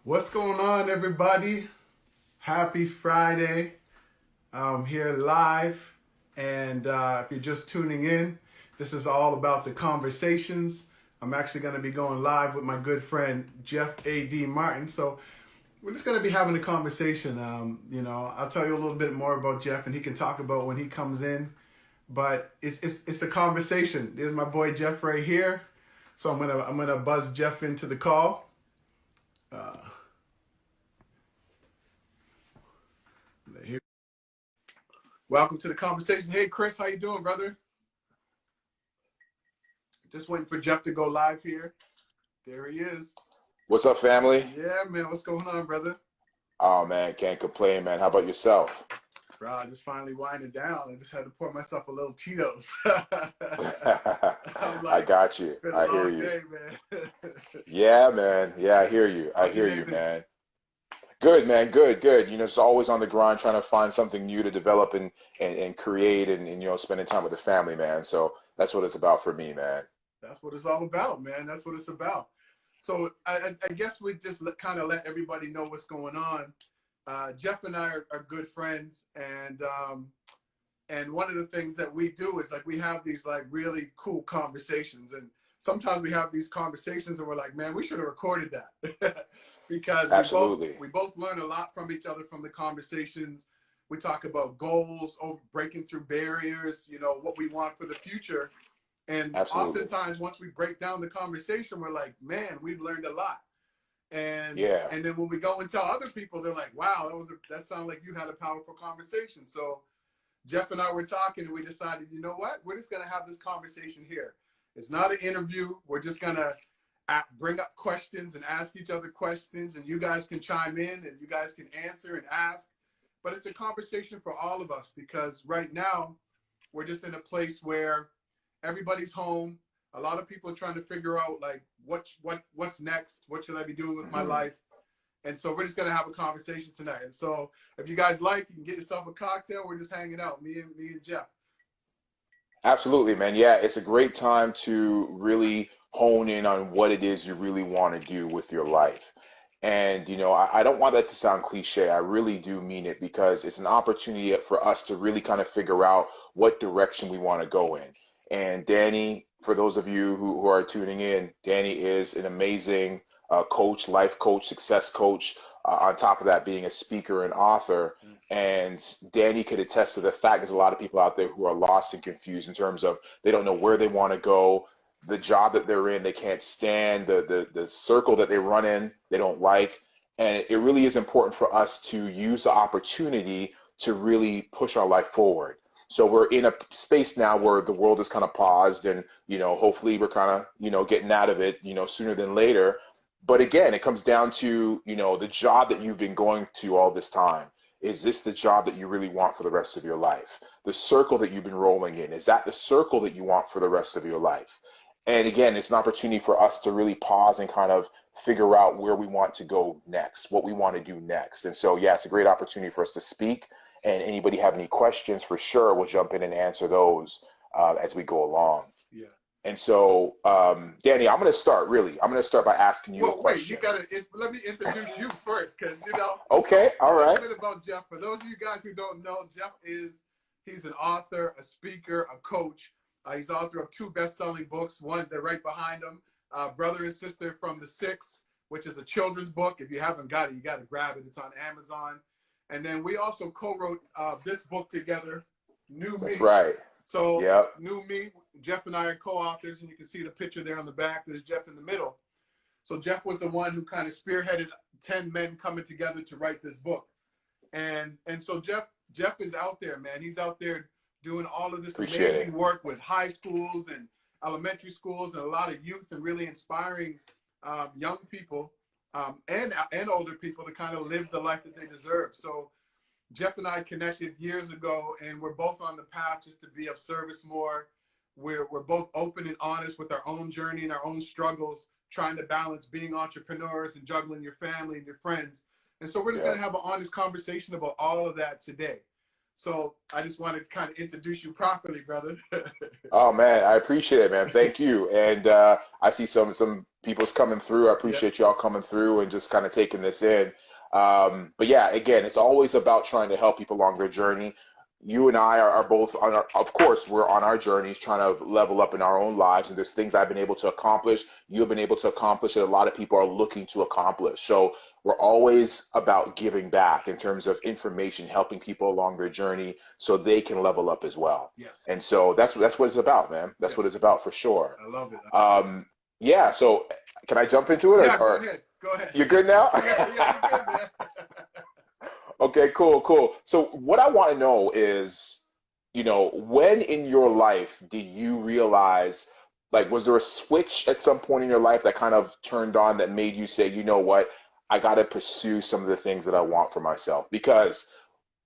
What's going on, everybody? Happy Friday. I'm here live. And if you're just tuning in, this is all about the conversations. I'm actually going to be going live with my good friend, Jeff A.D. Martin. So we're just going to be having a conversation. I'll tell you a little bit more about Jeff, and he can talk about when he comes in. But it's a conversation. There's my boy Jeff right here. So I'm gonna buzz Jeff into the call. Uh, here. Welcome to the conversation. Hey, Chris, how you doing, brother? Just waiting for Jeff to go live here. There he is. What's up, family? Yeah, man. What's going on, brother? Oh man, can't complain, man. How about yourself? Bro, I just finally winding down. I just had to pour myself a little Cheetos. I'm I like, got you. been a I hear long you. day, man. Yeah, man. Yeah, I hear you. I How's your hear day you, been? man. Good, man. Good, good. It's always on the grind trying to find something new to develop and create and spending time with the family, man. So that's what it's about for me, man. That's what it's all about, man. That's what it's about. So I guess we just kind of let everybody know what's going on. Jeff and I are good friends, and one of the things that we do is like we have these like really cool conversations, and sometimes we have these conversations and we're like, man, we should have recorded that because Absolutely. we both learn a lot from each other from the conversations. We talk about goals, breaking through barriers, what we want for the future. And Absolutely. oftentimes, once we break down the conversation, we're like, man, we've learned a lot. And Yeah. and then when we go and tell other people, they're like, wow, that sounded like you had a powerful conversation. So Jeff and I were talking, and we decided, you know what? We're just going to have this conversation here. It's not an interview. We're just going to bring up questions and ask each other questions, and you guys can chime in and you guys can answer and ask. But it's a conversation for all of us because right now we're just in a place where everybody's home. A lot of people are trying to figure out like what's next. What should I be doing with my Mhm. life? And so we're just gonna have a conversation tonight. And so if you guys like, you can get yourself a cocktail. We're just hanging out, me and Jeff. Absolutely, man. Yeah, it's a great time to really hone in on what it is you really want to do with your life. And, I don't want that to sound cliche. I really do mean it because it's an opportunity for us to really kind of figure out what direction we want to go in. And Danny, for those of you who are tuning in, Danny is an amazing coach, life coach, success coach. On top of that, being a speaker and author. And Danny could attest to the fact there's a lot of people out there who are lost and confused in terms of they don't know where they want to go, the job that they're in, they can't stand, the circle that they run in, they don't like. And it really is important for us to use the opportunity to really push our life forward. So we're in a space now where the world is kind of paused and, hopefully we're kind of, getting out of it, sooner than later. But again, it comes down to, the job that you've been going to all this time. Is this the job that you really want for the rest of your life? The circle that you've been rolling in, is that the circle that you want for the rest of your life? And again, it's an opportunity for us to really pause and kind of figure out where we want to go next, what we want to do next. And so, yeah, it's a great opportunity for us to speak. And anybody have any questions, for sure, we'll jump in and answer those as we go along. Yeah. And so, Danny, I'm going to start really. I'm going to start by asking you a Well, wait, you question. gotta let me introduce you first, because Okay, So a all little right. bit about Jeff. For those of you guys who don't know, he's an author, a speaker, a coach. He's author of two best-selling books. One, they're right behind him, Brother and Sister from the Six, which is a children's book. If you haven't got it, you got to grab it. It's on Amazon. And then we also co-wrote this book together, New That's Me. right. So Yep. New Me, Jeff and I are co-authors, and you can see the picture there on the back. There's Jeff in the middle. So Jeff was the one who kind of spearheaded 10 men coming together to write this book. And so Jeff is out there, man. He's out there doing all of this Appreciate amazing it. work with high schools and elementary schools and a lot of youth, and really inspiring young people and older people to kind of live the life that they deserve. So Jeff and I connected years ago, and we're both on the path just to be of service more. We're both open and honest with our own journey and our own struggles, trying to balance being entrepreneurs and juggling your family and your friends. And so we're just going to Yep. have an honest conversation about all of that today. So I just want to kind of introduce you properly, brother. Oh man, I appreciate it, man. Thank you. And I see some people's coming through. I Yeah. appreciate y'all coming through and just kind of taking this in. But yeah, again, it's always about trying to help people along their journey. You and I are both on our, of course, we're on our journeys trying to level up in our own lives. And there's things I've been able to accomplish, you've been able to accomplish that a lot of people are looking to accomplish. So we're always about giving back in terms of information, helping people along their journey so they can level up as well. Yes. And so that's what it's about, man. That's Yeah. what it's about for sure. I love it. Um, yeah. So can I jump into it, Yeah. Go or ahead. Go ahead. you good now? Yeah. Yeah. You're good, man. Okay, cool, cool. So what I want to know is, when in your life did you realize, like, was there a switch at some point in your life that kind of turned on that made you say, you know what, I got to pursue some of the things that I want for myself? Because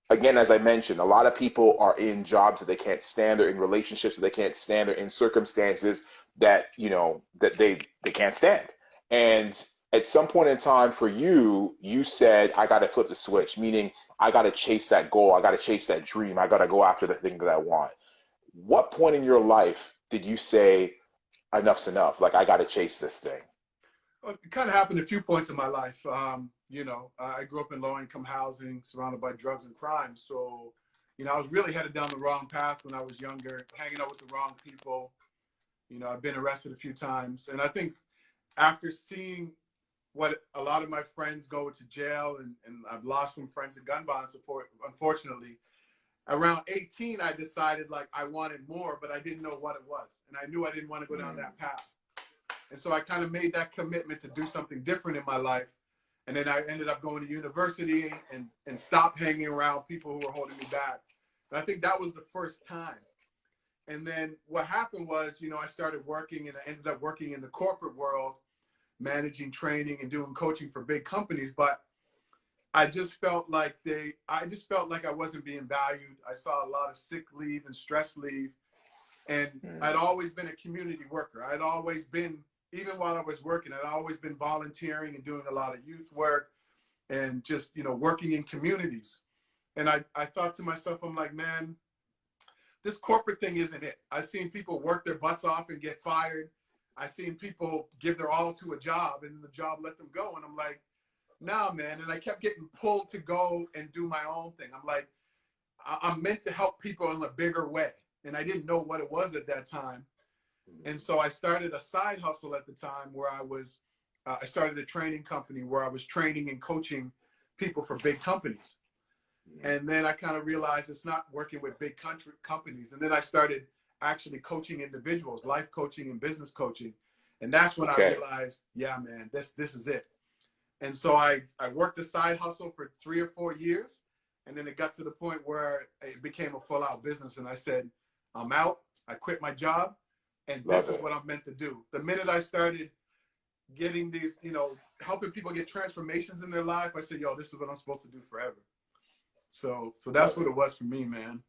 again, as I mentioned, a lot of people are in jobs that they can't stand, they're in relationships that they can't stand, they're in circumstances that, that they can't stand. And at some point in time for you, you said, I got to flip the switch, meaning I got to chase that goal, I got to chase that dream, I got to go after the thing that I want. What point in your life did you say, enough's enough? Like, I got to chase this thing? Well, it kind of happened a few points in my life. I grew up in low-income housing, surrounded by drugs and crime. So, I was really headed down the wrong path when I was younger, hanging out with the wrong people. I've been arrested a few times. And I think after seeing what a lot of my friends go to jail, and I've lost some friends in gun violence, unfortunately, around 18, I decided like I wanted more, but I didn't know what it was. And I knew I didn't want to go down that path. And so I kind of made that commitment to do something different in my life. And then I ended up going to university and stopped hanging around people who were holding me back. And I think that was the first time. And then what happened was, I started working, and I ended up working in the corporate world, managing training and doing coaching for big companies. But I just felt like I wasn't being valued. I saw a lot of sick leave and stress leave. And I'd always been a community worker. I'd always been, even while I was working, I'd always been volunteering and doing a lot of youth work and just, working in communities. And I thought to myself, I'm like, man, this corporate thing isn't it. I've seen people work their butts off and get fired. I've seen people give their all to a job and the job let them go. And I'm like, nah, man. And I kept getting pulled to go and do my own thing. I'm like, I'm meant to help people in a bigger way. And I didn't know what it was at that time. And so I started a side hustle at the time where I started a training company where I was training and coaching people for big companies. And then I kind of realized it's not working with big companies. And then I started actually coaching individuals, life coaching and business coaching. And that's when I realized, yeah, man, this is it. And so I worked the side hustle for 3 or 4 years. And then it got to the point where it became a full out business. And I said, I'm out. I quit my job. And this is what I'm meant to do. The minute I started getting these, helping people get transformations in their life, I said, yo, this is what I'm supposed to do forever. So that's what it was for me, man.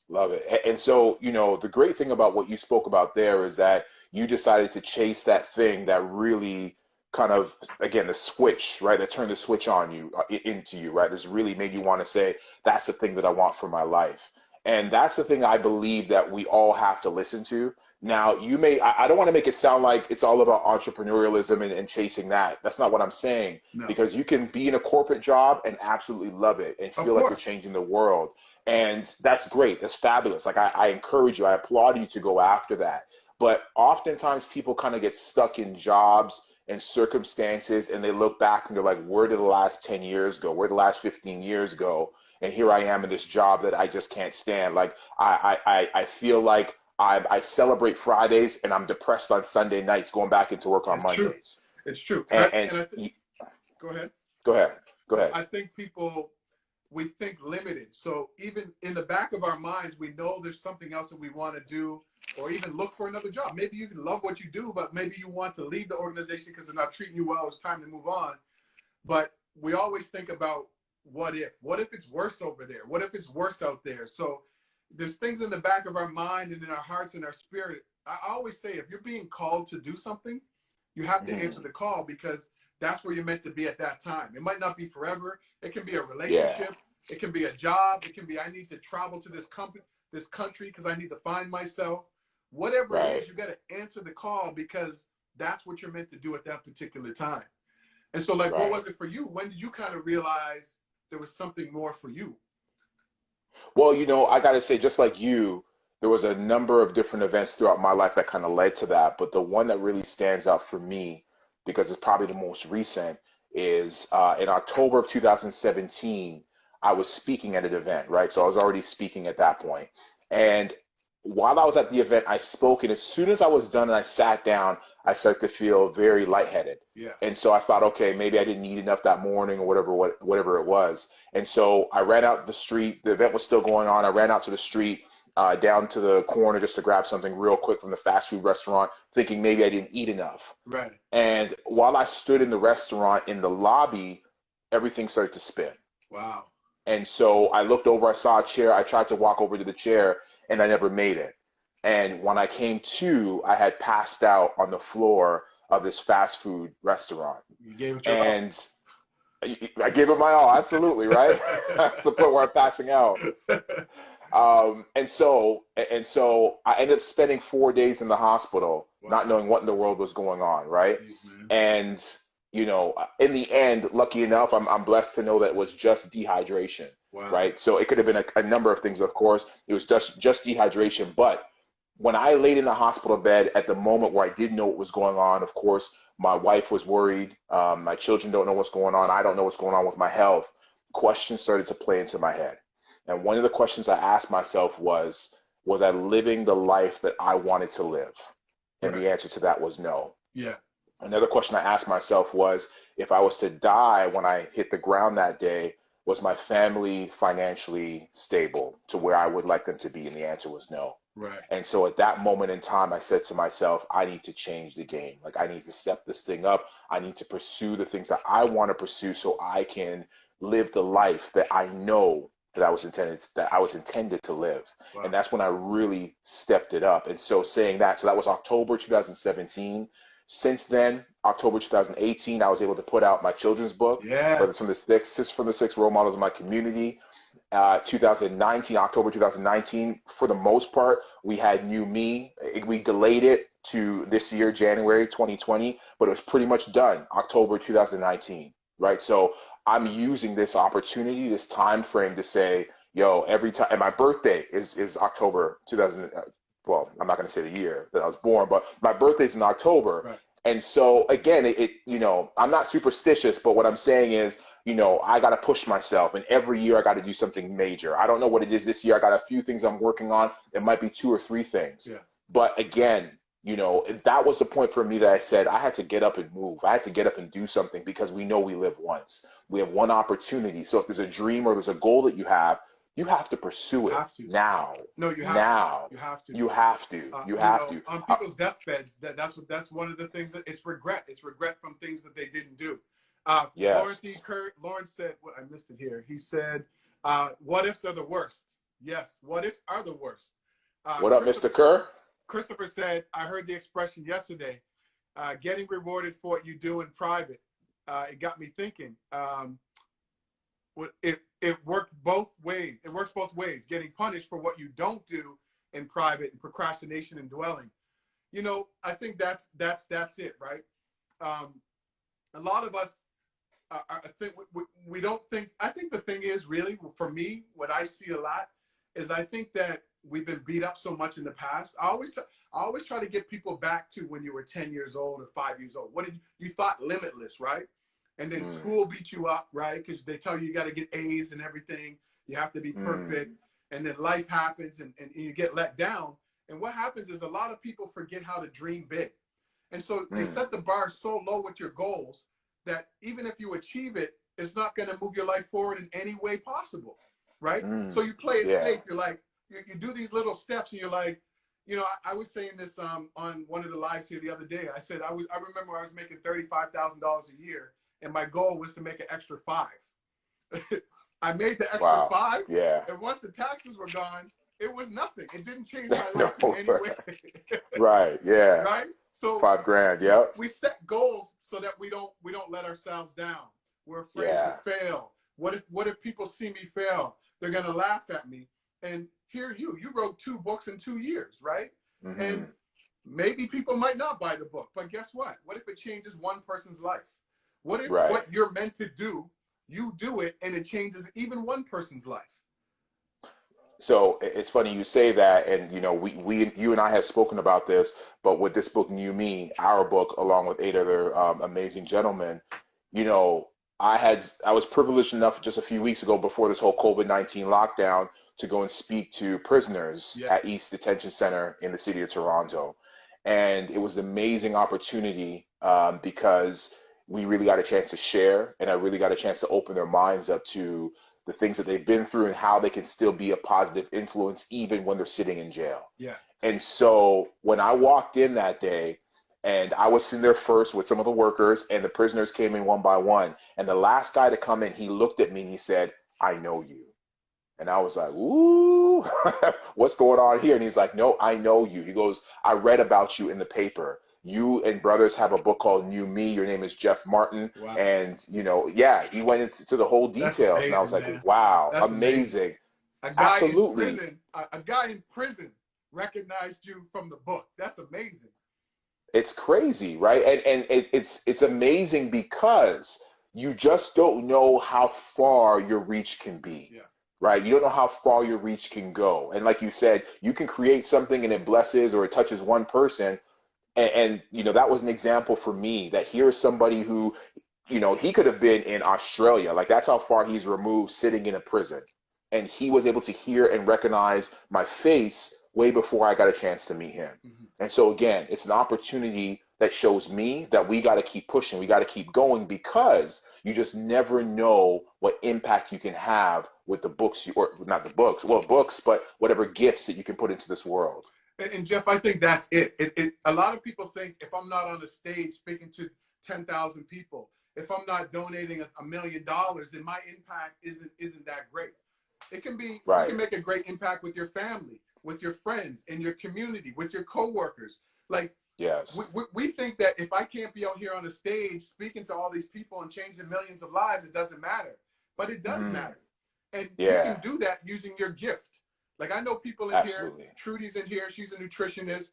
Love it. And so, the great thing about what you spoke about there is that you decided to chase that thing that really kind of, again, the switch, right? That turned the switch on you, into you, right? This really made you want to say, that's the thing that I want for my life. And that's the thing I believe that we all have to listen to. Now, I don't want to make it sound like it's all about entrepreneurialism and chasing that. That's not what I'm saying. No. Because you can be in a corporate job and absolutely love it and feel like you're changing the world. And that's great. That's fabulous. Like, I encourage you, I applaud you to go after that. But oftentimes people kind of get stuck in jobs and circumstances, and they look back and they're like, where did the last 10 years go? Where did the last 15 years go? And here I am in this job that I just can't stand. Like, I feel like I celebrate Fridays and I'm depressed on Sunday nights going back into work on Mondays. It's true. And I think, go ahead. Go ahead. I think we think limited. So even in the back of our minds, we know there's something else that we want to do, or even look for another job. Maybe you even love what you do, but maybe you want to leave the organization because they're not treating you well. It's time to move on. But we always think about what if it's worse over there? What if it's worse out there? So there's things in the back of our mind and in our hearts and our spirit. I always say, if you're being called to do something, you have to answer the call, because that's where you're meant to be at that time. It might not be forever. It can be a relationship. It can be a job. It can be, I need to travel to this country because I need to find myself. Whatever it Right. is, you got to answer the call because that's what you're meant to do at that particular time. And so, like, what Right. was it for you? When did you kind of realize there was something more for you? Well, I got to say, just like you, there was a number of different events throughout my life that kind of led to that. But the one that really stands out for me, because it's probably the most recent, is in October of 2017, I was speaking at an event, right? So I was already speaking at that point. And while I was at the event, I spoke, and as soon as I was done and I sat down, I started to feel very lightheaded. Yeah. And so I thought, okay, maybe I didn't eat enough that morning or whatever it was. And so I ran out the street. The event was still going on. I ran out to the street, down to the corner just to grab something real quick from the fast food restaurant, thinking maybe I didn't eat enough. Right. And while I stood in the restaurant in the lobby, everything started to spin. Wow. And so I looked over, I saw a chair. I tried to walk over to the chair, and I never made it. And when I came to, I had passed out on the floor of this fast food restaurant. You gave it your all. And I gave it my all, absolutely, right? That's the point where I'm passing out. And so I ended up spending 4 days in the hospital, not Wow. knowing what in the world was going on, right? Jeez, man. And in the end, lucky enough, I'm blessed to know that it was just dehydration, Wow. right? So it could have been a number of things, of course. It was just dehydration. But when I laid in the hospital bed at the moment where I didn't know what was going on, of course, my wife was worried. My children don't know what's going on. I don't know what's going on with my health. Questions started to play into my head. And one of the questions I asked myself was I living the life that I wanted to live? And Right. the answer to that was no. Yeah. Another question I asked myself was, if I was to die when I hit the ground that day, was my family financially stable to where I would like them to be? And the answer was no. Right. And so at that moment in time, I said to myself, I need to change the game. Like, I need to step this thing up. I need to pursue the things that I want to pursue so I can live the life that I know that I was intended to live. Wow. And that's when I really stepped it up. And so saying that, so that was October 2017. Since then, October 2018, I was able to put out my children's book, Yes. Brothers from the six role models of my community. 2019, October 2019, for the most part, we had New Me. We delayed it to this year, January 2020, but it was pretty much done October 2019, right? So I'm using this opportunity, this time frame to say, yo, every time, and my birthday is October 2000. Well, I'm not going to say the year that I was born, but my birthday's in October. Right. And so again, I'm not superstitious, but what I'm saying is, I got to push myself, and every year I got to do something major. I don't know what it is this year. I got a few things I'm working on. It might be 2 or 3 things. Yeah. But again, that was the point for me that I said I had to get up and move. I had to get up and do something because we know we live once. We have one opportunity. So if there's a dream or there's a goal that you have to pursue it now. No, you have now. to. You have to. You have to. You have to. On people's deathbeds, that's one of the things that it's regret. It's regret from things that they didn't do. Yes. Lawrence said, I missed it here. He said, what ifs are the worst? Yes, what ifs are the worst. What up, Mr. Kerr? Christopher said, I heard the expression yesterday, getting rewarded for what you do in private. It got me thinking. It worked both ways. It works both ways. Getting punished for what you don't do in private, and procrastination and dwelling. I think that's it, right? A lot of us, I think we don't think. I think the thing is, really, for me, what I see a lot is I think that we've been beat up so much in the past. I always try to get people back to when you were 10 years old or 5 years old. What did you thought limitless, right? And then school beat you up, right? Because they tell you got to get A's and everything. You have to be perfect. And then life happens and you get let down. And what happens is a lot of people forget how to dream big. And so they set the bar so low with your goals that even if you achieve it, it's not going to move your life forward in any way possible, right? So you play it safe. You're like, you do these little steps and you're like, I was saying this on one of the lives here the other day. I said, I remember I was making $35,000 a year and my goal was to make an extra 5. I made the extra 5. Yeah. And once the taxes were gone, it was nothing. It didn't change my life in any way. Right. Yeah. Right. So $5,000. Yep. We set goals so that we don't let ourselves down. We're afraid to fail. What if people see me fail? They're gonna laugh at me. And here you wrote 2 books in 2 years, right? And Hmm. maybe people might not buy the book, but guess what? What if it changes one person's life? What if Right. what you're meant to do, you do it and it changes even one person's life? So it's funny you say that, and you know, you and I have spoken about this, but with this book, New Me, our book, along with 8 other amazing gentlemen, you know, I was privileged enough just a few weeks ago before this whole COVID-19 lockdown to go and speak to prisoners Yeah, at East Detention Center in the city of Toronto, and it was an amazing opportunity because we really got a chance to share, and I really got a chance to open their minds up to the things that they've been through and how they can still be a positive influence even when they're sitting in jail. yeah. And so when I walked in that day, and I was sitting there first with some of the workers, and the prisoners came in one by one. And the last guy to come in, he looked at me and he said, "I know you." And I was like, "Ooh, what's going on here?" And he's like, "No, I know you." He goes, "I read about you in the paper. You and brothers have a book called New Me. Your name is Jeff Martin." Wow. And, you know, yeah, he went into the whole That's details. And I was amazing, like, man. wow, That's amazing. amazing. A guy in Absolutely. prison, a guy in prison recognized you from the book. That's amazing. It's crazy, right? It's amazing because you just don't know how far your reach can be, Yeah. right? You don't know how far your reach can go. And like you said, you can create something and it blesses or it touches one person. And you know, that was an example for me that here's somebody who, you know, he could have been in Australia. Like that's how far he's removed sitting in a prison. And he was able to hear and recognize my face way before I got a chance to meet him. Mhm. And so again, it's an opportunity that shows me that we got to keep pushing. We got to keep going because you just never know what impact you can have with the books or not the books, well, books, but whatever gifts that you can put into this world. And Jeff, I think that's it. A lot of people think if I'm not on the stage speaking to 10,000 people, if I'm not donating $1 million, then my impact isn't that great. It can be, you Right. can make a great impact with your family, with your friends, in your community, with your coworkers. Like Yes. we think that if I can't be out here on the stage speaking to all these people and changing millions of lives, it doesn't matter. But it does Mm, matter. And you can yeah, do that using your gift. Like I know people in here, absolutely. Trudy's in here, she's a nutritionist.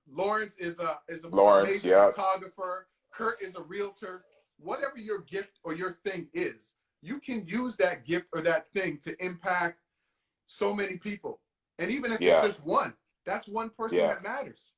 Lawrence is an Lawrence, amazing yep. photographer. Kurt is a realtor. Whatever your gift or your thing is, you can use that gift or that thing to impact so many people. And even if it's Yeah, just one, that's one person yeah. that matters.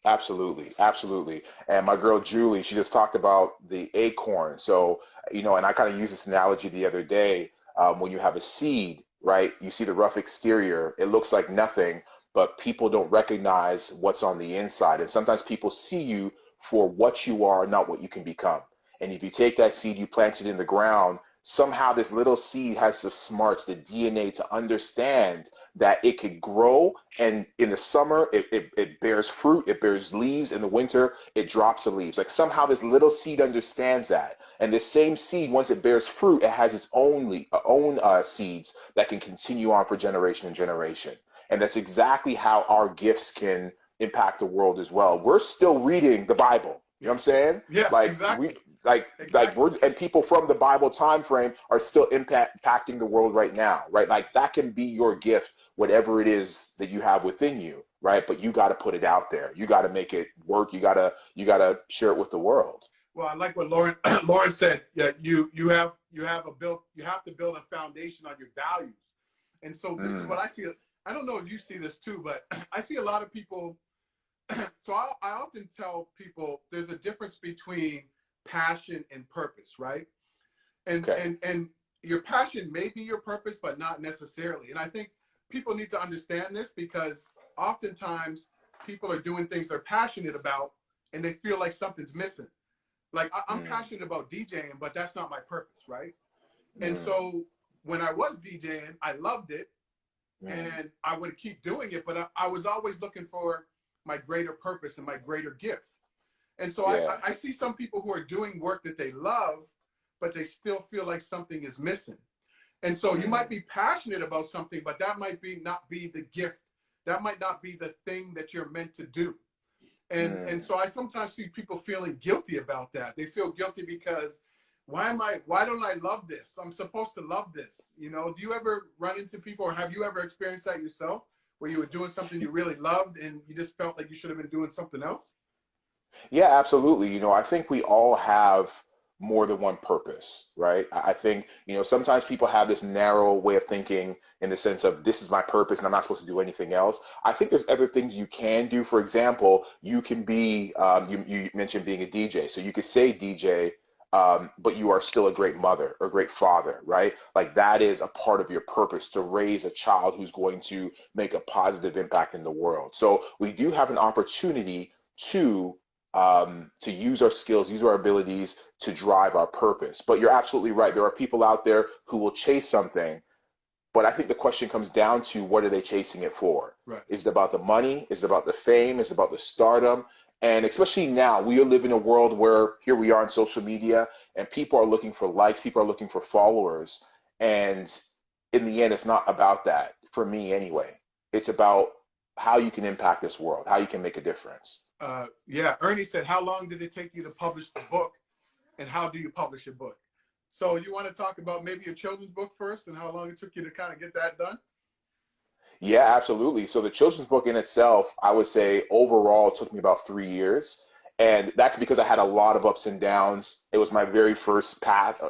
Absolutely, absolutely. And my girl Julie, she just talked about the acorn. So, you know, and I kind of used this analogy the other day. When you have a seed, right? You see the rough exterior, it looks like nothing, but people don't recognize what's on the inside. And sometimes people see you for what you are, not what you can become. And if you take that seed, you plant it in the ground, somehow this little seed has the smarts, the DNA to understand that it could grow, and in the summer it bears fruit, it bears leaves. In the winter it drops the leaves. Like somehow this little seed understands that, and this same seed, once it bears fruit, it has its own seeds that can continue on for generation and generation. And that's exactly how our gifts can impact the world as well. We're still reading the Bible, you know what I'm saying? Yeah, like we exactly. like Exactly. we're, and people from the Bible time frame are still impacting the world right now, right? Like that can be your gift, whatever it is that you have within you, right? But you got to put it out there. You got to make it work. You got to share it with the world. Well, I like what Lauren Lauren said. Yeah, you have to build a foundation on your values. And so this is what Mm, I see. I don't know if you see this too, but I see a lot of people. So I often tell people there's a difference between passion and purpose, right? okay. And your passion may be your purpose, but not necessarily. And I think people need to understand this because oftentimes people are doing things they're passionate about and they feel like something's missing. Like I'm Mm, passionate about DJing, but that's not my purpose, right? And mm, so when I was DJing, I loved it mm, and I would keep doing it, but I was always looking for my greater purpose and my greater gift. And so yeah. I see some people who are doing work that they love, but they still feel like something is missing. And so you might Mm, be passionate about something, but that might be not be the gift. That might not be the thing that you're meant to do. And mm, so I sometimes see people feeling guilty about that. They feel guilty because why don't I love this? I'm supposed to love this. You know, do you ever run into people, or have you ever experienced that yourself, where you were doing something you really loved and you just felt like you should have been doing something else? Yeah, absolutely. I think we all have more than one purpose, right? I think, sometimes people have this narrow way of thinking in the sense of this is my purpose and I'm not supposed to do anything else. I think there's other things you can do. For example, you can be, you mentioned being a DJ. So you could say DJ, but you are still a great mother or great father, right? Like that is a part of your purpose to raise a child who's going to make a positive impact in the world. So we do have an opportunity to use our skills, use our abilities to drive our purpose. But you're absolutely right. There are people out there who will chase something, but I think the question comes down to what are they chasing it for? Right. Is it about the money? Is it about the fame? Is it about the stardom? And especially now, we live in a world where here we are on social media and people are looking for likes, people are looking for followers. And in the end, it's not about that, for me anyway. It's about how you can impact this world, how you can make a difference. Yeah, Ernie said, how long did it take you to publish the book, and how do you publish a book? So you want to talk about maybe your children's book first and how long it took you to kind of get that done? Yeah, absolutely. So the children's book in itself, I would say overall took me about 3 years. And that's because I had a lot of ups and downs. It was my very first path,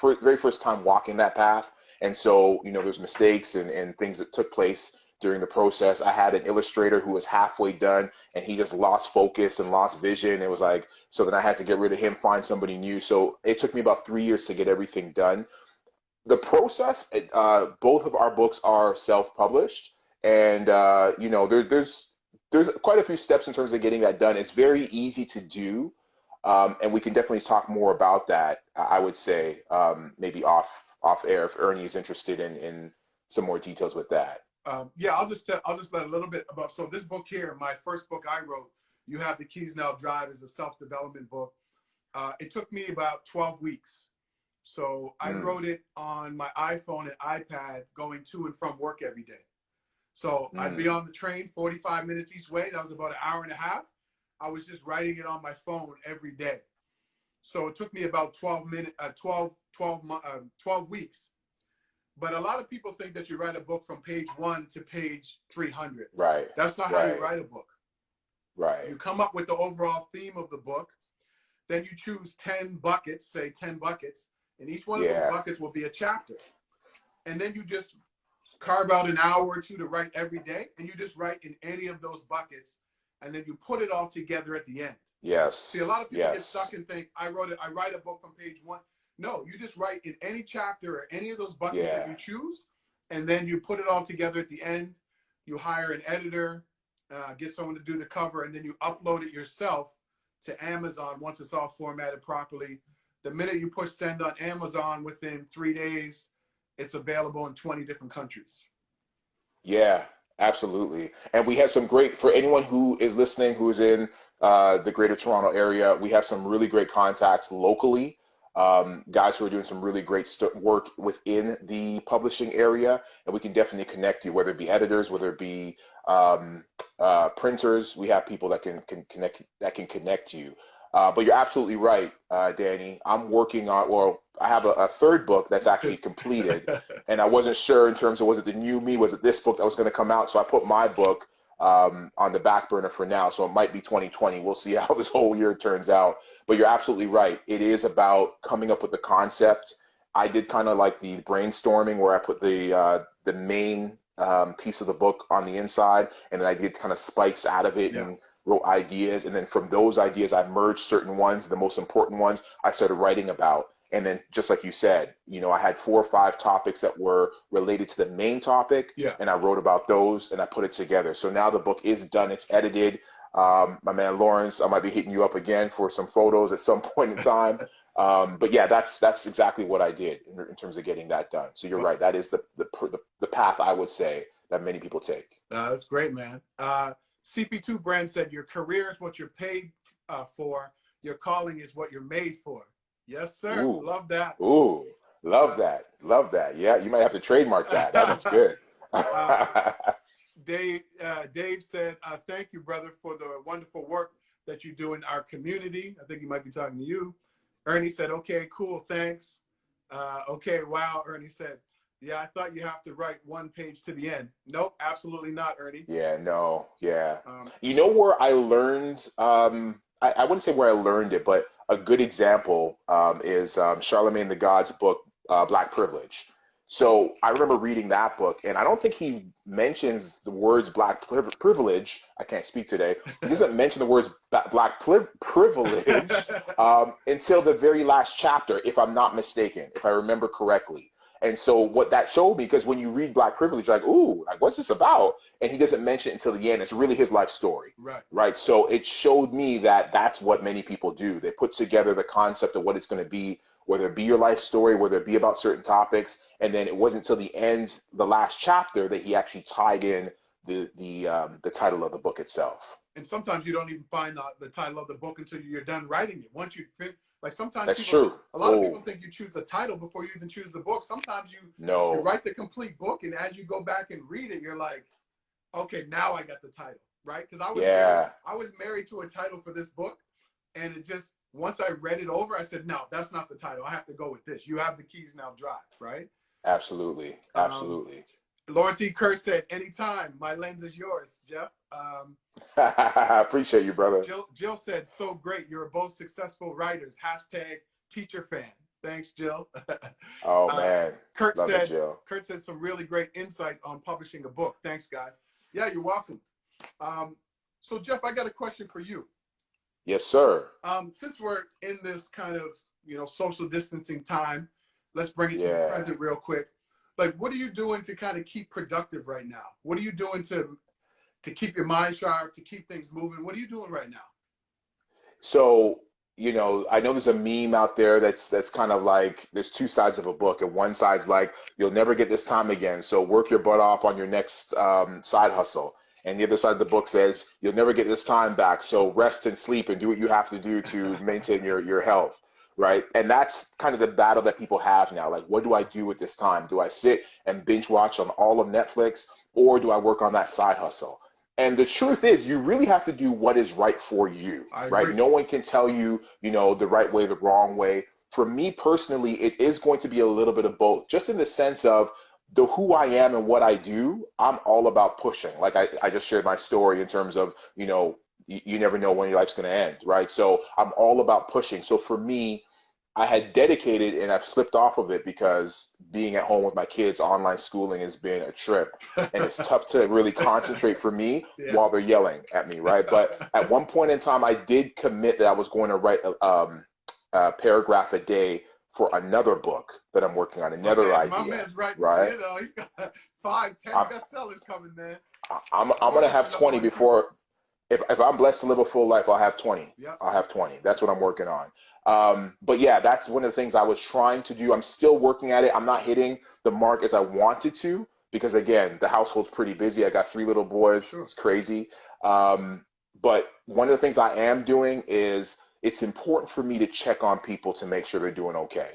very first time walking that path. And so, there's mistakes and things that took place during the process. I had an illustrator who was halfway done and he just lost focus and lost vision. It was like, so then I had to get rid of him, find somebody new. So it took me about 3 years to get everything done. The process, both of our books are self-published, and there's quite a few steps in terms of getting that done. It's very easy to do, and we can definitely talk more about that. I would say maybe off air if Ernie is interested in some more details with that. Yeah, I'll just let a little bit about. So this book here, my first book I wrote, You Have the Keys Now Drive, is a self-development book. It took me about 12 weeks. So I wrote it on my iPhone and iPad going to and from work every day. So I'd be on the train 45 minutes each way. That was about an hour and a half. I was just writing it on my phone every day. So it took me about 12 weeks. But a lot of people think that you write a book from page 1 to page 300. Right. That's not how you write a book. Right. You come up with the overall theme of the book. Then you choose 10 buckets, say 10 buckets. And each one of those buckets will be a chapter. And then you just carve out an hour or two to write every day. And you just write in any of those buckets. And then you put it all together at the end. Yes. See, a lot of people get stuck and think, I write a book from page 1. No, you just write in any chapter or any of those buckets that you choose. And then you put it all together at the end. You hire an editor, get someone to do the cover, and then you upload it yourself to Amazon once it's all formatted properly. The minute you push send on Amazon, within 3 days, it's available in 20 different countries. Yeah, absolutely. And we have some great, for anyone who is listening, who is in the greater Toronto area, we have some really great contacts locally, guys who are doing some really great work within the publishing area. And we can definitely connect you, whether it be editors, whether it be printers. We have people that can connect you. But you're absolutely right, Danny. I'm working on, well, I have a third book that's actually completed, and I wasn't sure in terms of, was it the new me, was it this book that was going to come out? So I put my book on the back burner for now. So it might be 2020. We'll see how this whole year turns out. But you're absolutely right. It is about coming up with the concept. I did kind of like the brainstorming where I put the main piece of the book on the inside, and then I did kind of spikes out of it and wrote ideas, and then from those ideas I merged certain ones, the most important ones I started writing about. And then just like you said, I had 4 or 5 topics that were related to the main topic, and I wrote about those and I put it together. So now the book is done, it's edited. My man Lawrence, I might be hitting you up again for some photos at some point in time. But yeah, that's exactly what I did in terms of getting that done. So you're right, that is the path I would say that many people take. That's great, man. CP2 Brand said, your career is what you're paid for. Your calling is what you're made for. Yes, sir. Ooh. Love that. Ooh, love that. Love that. Yeah, you might have to trademark that. That's good. Dave said, thank you, brother, for the wonderful work that you do in our community. I think he might be talking to you. Ernie said, okay, cool, thanks. Okay, wow. Ernie said, yeah, I thought you have to write one page to the end. Nope, absolutely not, Ernie. Yeah, no, yeah. Um, You know where I learned, I wouldn't say where I learned it, but a good example is Charlemagne the God's book, Black Privilege. So I remember reading that book, and I don't think he mentions the words privilege. I can't speak today. He doesn't mention the words privilege until the very last chapter, if I'm not mistaken, if I remember correctly. And so what that showed me, because when you read Black Privilege, you're like, ooh, like what's this about? And he doesn't mention it until the end. It's really his life story, right. right? So it showed me that that's what many people do. They put together the concept of what it's going to be, whether it be your life story, whether it be about certain topics, and then it wasn't until the end, the last chapter, that he actually tied in the title of the book itself. And sometimes you don't even find the title of the book until you're done writing it. Once you like sometimes That's people, true. a lot of people think you choose the title before you even choose the book. Sometimes you No. write the complete book, and as you go back and read it, you're like, okay, now I got the title, right? Because I was married to a title for this book, and it just, once I read it over, I said, no, that's not the title. I have to go with this. You have the keys, now drive, right? Absolutely. Absolutely. Lawrence E. Kerr said, anytime, my lens is yours, Jeff. I appreciate you, brother. Jill said, so great. You're both successful writers. Hashtag teacher fan. Thanks, Jill. Oh, man. Kurt Love said, it, Jill. Kurt said some really great insight on publishing a book. Thanks, guys. Yeah, you're welcome. So, Jeff, I got a question for you. Yes, sir. Since we're in this kind of, social distancing time, let's bring it to the present real quick. Like, what are you doing to kind of keep productive right now? What are you doing to keep your mind sharp, to keep things moving? What are you doing right now? So, I know there's a meme out there that's kind of like, there's two sides of a book, and one side's like, you'll never get this time again, so work your butt off on your next side hustle. And the other side of the book says, you'll never get this time back, so rest and sleep and do what you have to do to maintain your health, right? And that's kind of the battle that people have now. Like, what do I do with this time? Do I sit and binge watch on all of Netflix, or do I work on that side hustle? And the truth is, you really have to do what is right for you, right? No one can tell you, the right way, the wrong way. For me personally, it is going to be a little bit of both, just in the sense of who I am and what I do. I'm all about pushing. Like I just shared my story in terms of, you never know when your life's going to end, right? So I'm all about pushing. So for me, I had dedicated, and I've slipped off of it because being at home with my kids, online schooling has been a trip, and it's tough to really concentrate for me while they're yelling at me, right? But at one point in time, I did commit that I was going to write a paragraph a day for another book that I'm working on, another idea. My man's writing, right? He's got 5, 10 bestsellers coming, man. I'm going to have 20 before, if I'm blessed to live a full life, I'll have 20. Yep. I'll have 20. That's what I'm working on. But yeah, that's one of the things I was trying to do. I'm still working at it. I'm not hitting the mark as I wanted to, because again, the household's pretty busy. I got 3 little boys. Sure. It's crazy. But one of the things I am doing is, it's important for me to check on people to make sure they're doing okay.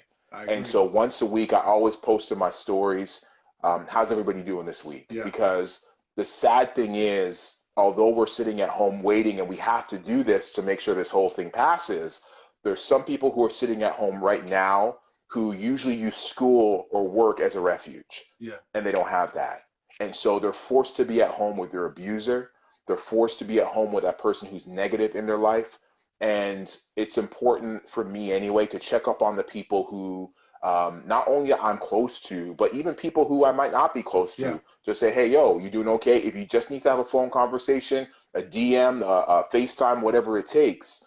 And so once a week, I always post in my stories, how's everybody doing this week? Yeah. Because the sad thing is, although we're sitting at home waiting, and we have to do this to make sure this whole thing passes, there's some people who are sitting at home right now who usually use school or work as a refuge. Yeah. And they don't have that. And so they're forced to be at home with their abuser. They're forced to be at home with that person who's negative in their life. And it's important for me anyway to check up on the people who not only I'm close to, but even people who I might not be close to. Just say, hey, yo, you doing okay? If you just need to have a phone conversation, a DM, a FaceTime, whatever it takes,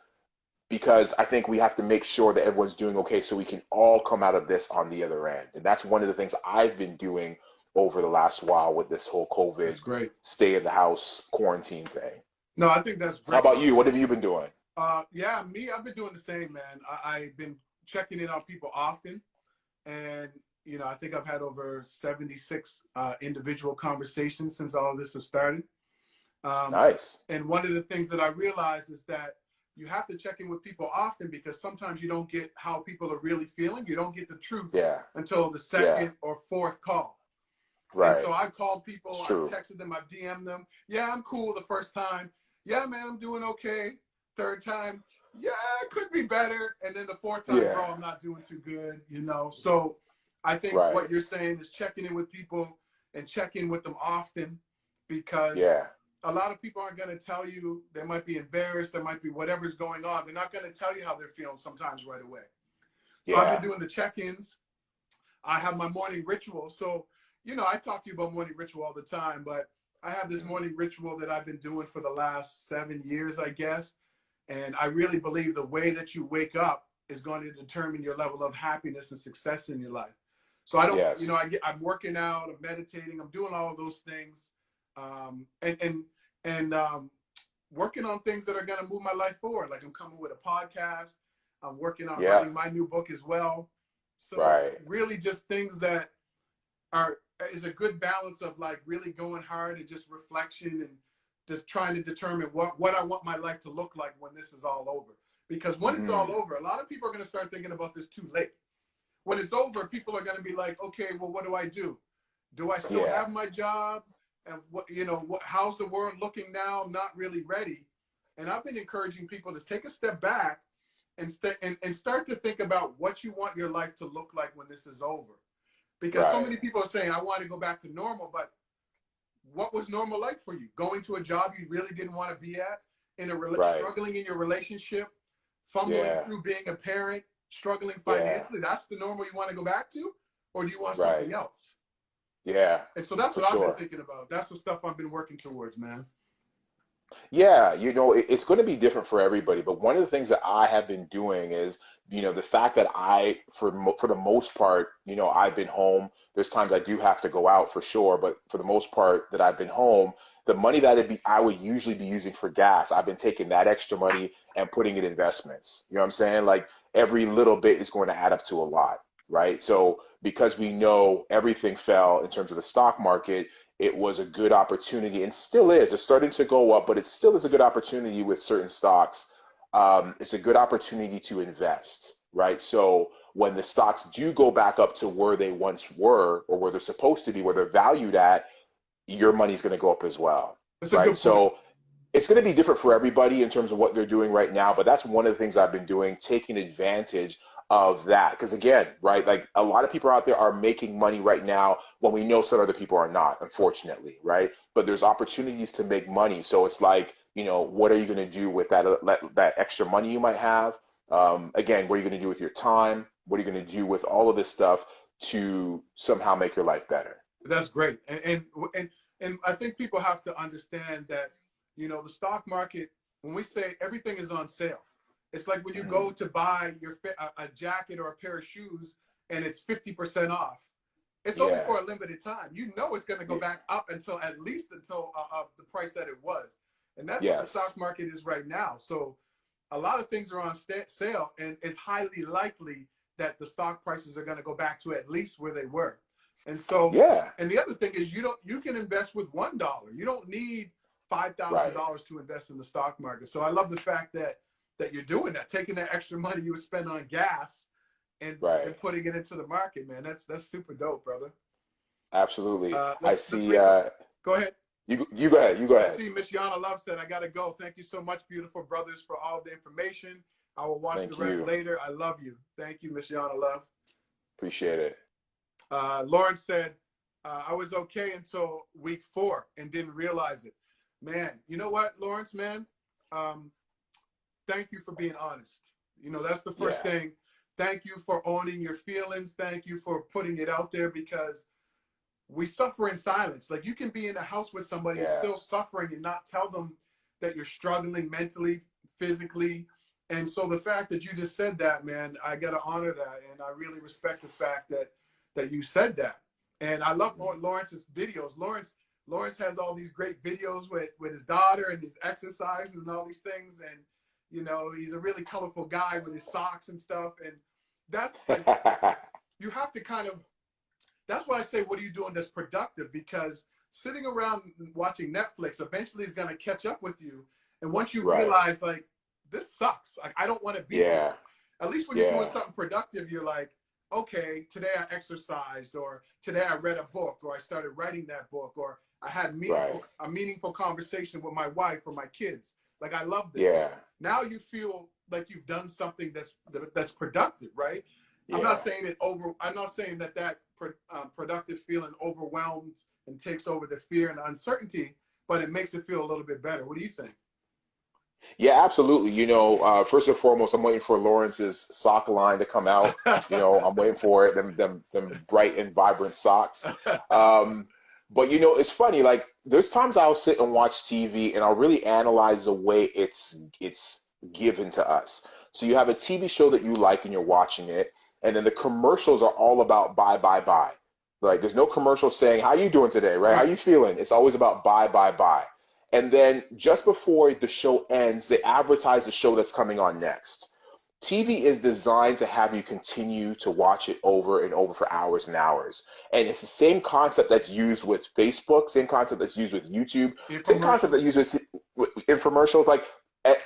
because I think we have to make sure that everyone's doing okay so we can all come out of this on the other end. And that's one of the things I've been doing over the last while with this whole COVID stay in the house quarantine thing. No, I think that's great. How about you? What have you been doing? Yeah, I've been doing the same, man. I've been checking in on people often. And, I think I've had over 76 individual conversations since all of this has started. Nice. And one of the things that I realized is that you have to check in with people often, because sometimes you don't get how people are really feeling. You don't get the truth until the second or fourth call. Right. And so I called people, I texted them, I DM'd them. Yeah, I'm cool the first time. Yeah, man, I'm doing okay. Third time, yeah, it could be better. And then the fourth time, Yeah. bro, I'm not doing too good, you know. So I think Right. what you're saying is checking in with people and checking with them often, because Yeah. a lot of people aren't going to tell you. They might be embarrassed. There might be whatever's going on. They're not going to tell you how they're feeling sometimes right away. So I've been Yeah. doing the check-ins. I have my morning ritual. So, you know, I talk to you about morning ritual all the time, but I have this morning ritual that I've been doing for the last 7 years, I guess. And I really believe the way that you wake up is going to determine your level of happiness and success in your life. So I don't, you know, Yes. I'm working out, I'm meditating, I'm doing all of those things, and working on things that are going to move my life forward. Like I'm coming with a podcast, I'm working on Yeah. writing my new book as well. So Right. really, just things that are is a good balance of like really going hard and just reflection and just trying to determine what I want my life to look like when this is all over. Because when it's all Mm. over, a lot of people are going to start thinking about this too late. When it's over, people are going to be like, okay, well, what do I do? Do I still Yeah. have my job? And what, you know, how's the world looking now? Not really ready. And I've been encouraging people to take a step back and start to think about what you want your life to look like when this is over. Because so Right. many people are saying, I want to go back to normal, but what was normal like for you? Going to a job you really didn't want to be at, Right. struggling in your relationship, fumbling Yeah. through being a parent, struggling Yeah. financially. That's the normal you want to go back to? Or do you want Right. something else? Yeah. And so that's For what I've been sure. thinking about. That's the stuff I've been working towards, man. Yeah, it's going to be different for everybody, but one of the things that I have been doing is, the fact that for the most part, I've been home. There's times I do have to go out for sure, but for the most part that I've been home, the money that I would usually be using for gas, I've been taking that extra money and putting it in investments. You know what I'm saying? Like every little bit is going to add up to a lot, right? So because we know everything fell in terms of the stock market, it was a good opportunity and still is. It's starting to go up, but it still is a good opportunity with certain stocks. It's a good opportunity to invest, right? So when the stocks do go back up to where they once were or where they're supposed to be, where they're valued at, your money's going to go up as well, That's a right? good point. So it's going to be different for everybody in terms of what they're doing right now, but that's one of the things I've been doing, taking advantage of that. Because again, right, like a lot of people out there are making money right now when we know some other people are not, unfortunately, right? But there's opportunities to make money. So it's like, what are you going to do with that extra money you might have? Again, what are you going to do with your time? What are you going to do with all of this stuff to somehow make your life better? That's great. And I think people have to understand that, the stock market, when we say everything is on sale, it's like when you go Mhm. to buy a jacket or a pair of shoes and it's 50% off. It's only Yeah. for a limited time. You know it's going to go Yeah. back up until at least until the price that it was. And that's what the stock Yes. market is right now. So a lot of things are on sale, and it's highly likely that the stock prices are going to go back to at least where they were. And so, Yeah. and the other thing is you can invest with $1. You don't need five thousand Right. dollars to invest in the stock market. So I love the fact that you're doing that, taking that extra money you would spend on gas and Right. putting it into the market, man. That's super dope, brother. Absolutely. I Let's see. read some. Go ahead. You go ahead. You go I ahead. see Miss Yana Love said, I got to go. Thank you so much, beautiful brothers, for all the information. I will watch the Thank rest you. later. I love you. Thank you, Miss Yana Love. Appreciate it. Lawrence said, I was okay until week 4 and didn't realize it. Man, you know what, Lawrence, man? Um, Thank you for being honest. That's the first Yeah. thing. Thank you for owning your feelings. Thank you for putting it out there, because we suffer in silence. Like, you can be in a house with somebody and Yeah. still suffering and not tell them that you're struggling mentally, physically. And so the fact that you just said that, man, I got to honor that. And I really respect the fact that you said that. And I love Mhm. Lawrence's videos. Lawrence has all these great videos with his daughter and his exercises and all these things. And, he's a really colorful guy with his socks and stuff. And that's like, you have to kind of, that's why I say, what are you doing that's productive? Because sitting around watching Netflix eventually is going to catch up with you. And once you Right. realize, like, this sucks, like, I don't want to be here. Yeah. At least when you're doing Yeah. something productive, you're like, okay, today I exercised, or today I read a book, or I started writing that book, or I had Right. a meaningful conversation with my wife or my kids. Like, I love this. Yeah. Now you feel like you've done something that's productive, right? Yeah. I'm not saying that productive feeling overwhelms and takes over the fear and the uncertainty, but it makes it feel a little bit better. What do you think? Yeah, absolutely. First and foremost, I'm waiting for Lawrence's sock line to come out. I'm waiting for it, them bright and vibrant socks. Um, but it's funny, like there's times I'll sit and watch TV and I'll really analyze the way it's given to us. So you have a TV show that you like and you're watching it, and then the commercials are all about buy, buy, buy. Like there's no commercial saying, how you doing today, right? How Right. you feeling? It's always about buy, buy, buy. And then just before the show ends, they advertise the show that's coming on next. TV is designed to have you continue to watch it over and over for hours and hours. And it's the same concept that's used with Facebook, same concept that's used with YouTube, same concept that's Infomercials. used with infomercials. Like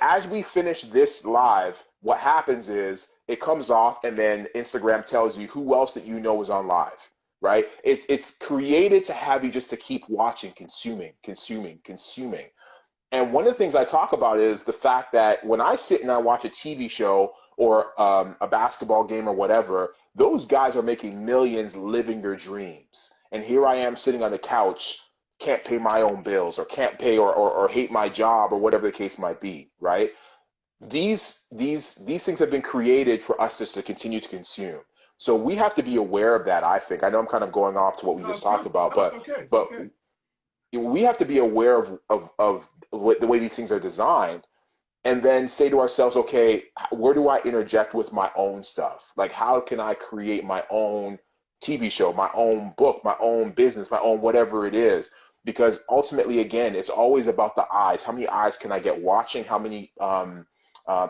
as we finish this live, what happens is it comes off and then Instagram tells you who else that you know is on live, right? It's created to have you just to keep watching, consuming, consuming, consuming. And one of the things I talk about is the fact that when I sit and I watch a TV show or a basketball game or whatever, those guys are making millions living their dreams. And here I am sitting on the couch, can't pay my own bills or can't pay or hate my job or whatever the case might be, right? These things have been created for us just to continue to consume. So we have to be aware of that, I think. I know I'm kind of going off to what we No, just it's talked good. about, No, it's but okay. It's but okay. we have to be aware of the way these things are designed and then say to ourselves, okay, where do I interject with my own stuff? Like, how can I create my own TV show, my own book, my own business, my own whatever it is? Because ultimately, again, it's always about the eyes. How many eyes can I get watching? How many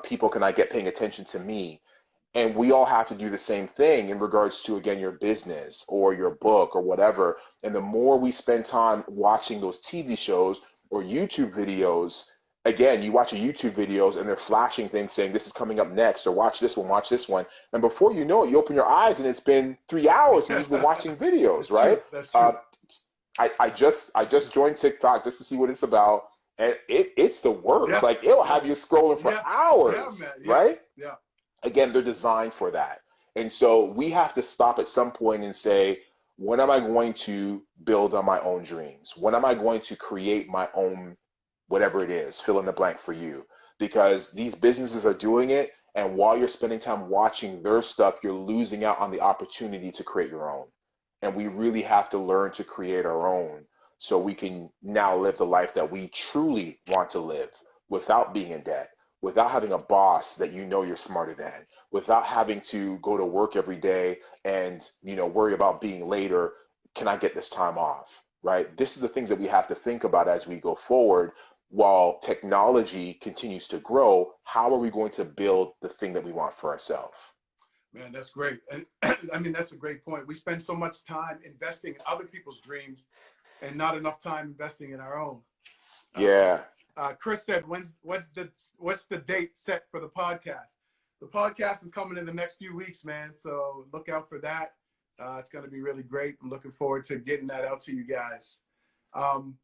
people can I get paying attention to me? And we all have to do the same thing in regards to, again, your business or your book or whatever. And the more we spend time watching those TV shows or YouTube videos, again, you watch a YouTube videos and they're flashing things saying this is coming up next, or watch this one, watch this one. And before you know it, you open your eyes and it's been 3 hours and you've been watching videos, It's true. right? That's Uh, true. I just joined TikTok just to see what it's about. And it's the worst. Yeah. Like it'll Yeah. have you scrolling for Yeah. Yeah, hours, man. Yeah. right? Yeah. Again, they're designed for that. And so we have to stop at some point and say, when am I going to build on my own dreams? When am I going to create my own, whatever it is, fill in the blank for you? Because these businesses are doing it. And while you're spending time watching their stuff, you're losing out on the opportunity to create your own. And we really have to learn to create our own so we can now live the life that we truly want to live without being in debt, without having a boss that you know you're smarter than, without having to go to work every day and worry about being late or can I get this time off, right? This is the things that we have to think about as we go forward. While technology continues to grow, how are we going to build the thing that we want for ourselves? Man, that's great. And I mean, that's a great point. We spend so much time investing in other people's dreams and not enough time investing in our own. Uh, Yeah. Chris said, what's the date set for the podcast? The podcast is coming in the next few weeks, man. So look out for that. It's going to be really great. I'm looking forward to getting that out to you guys. Um,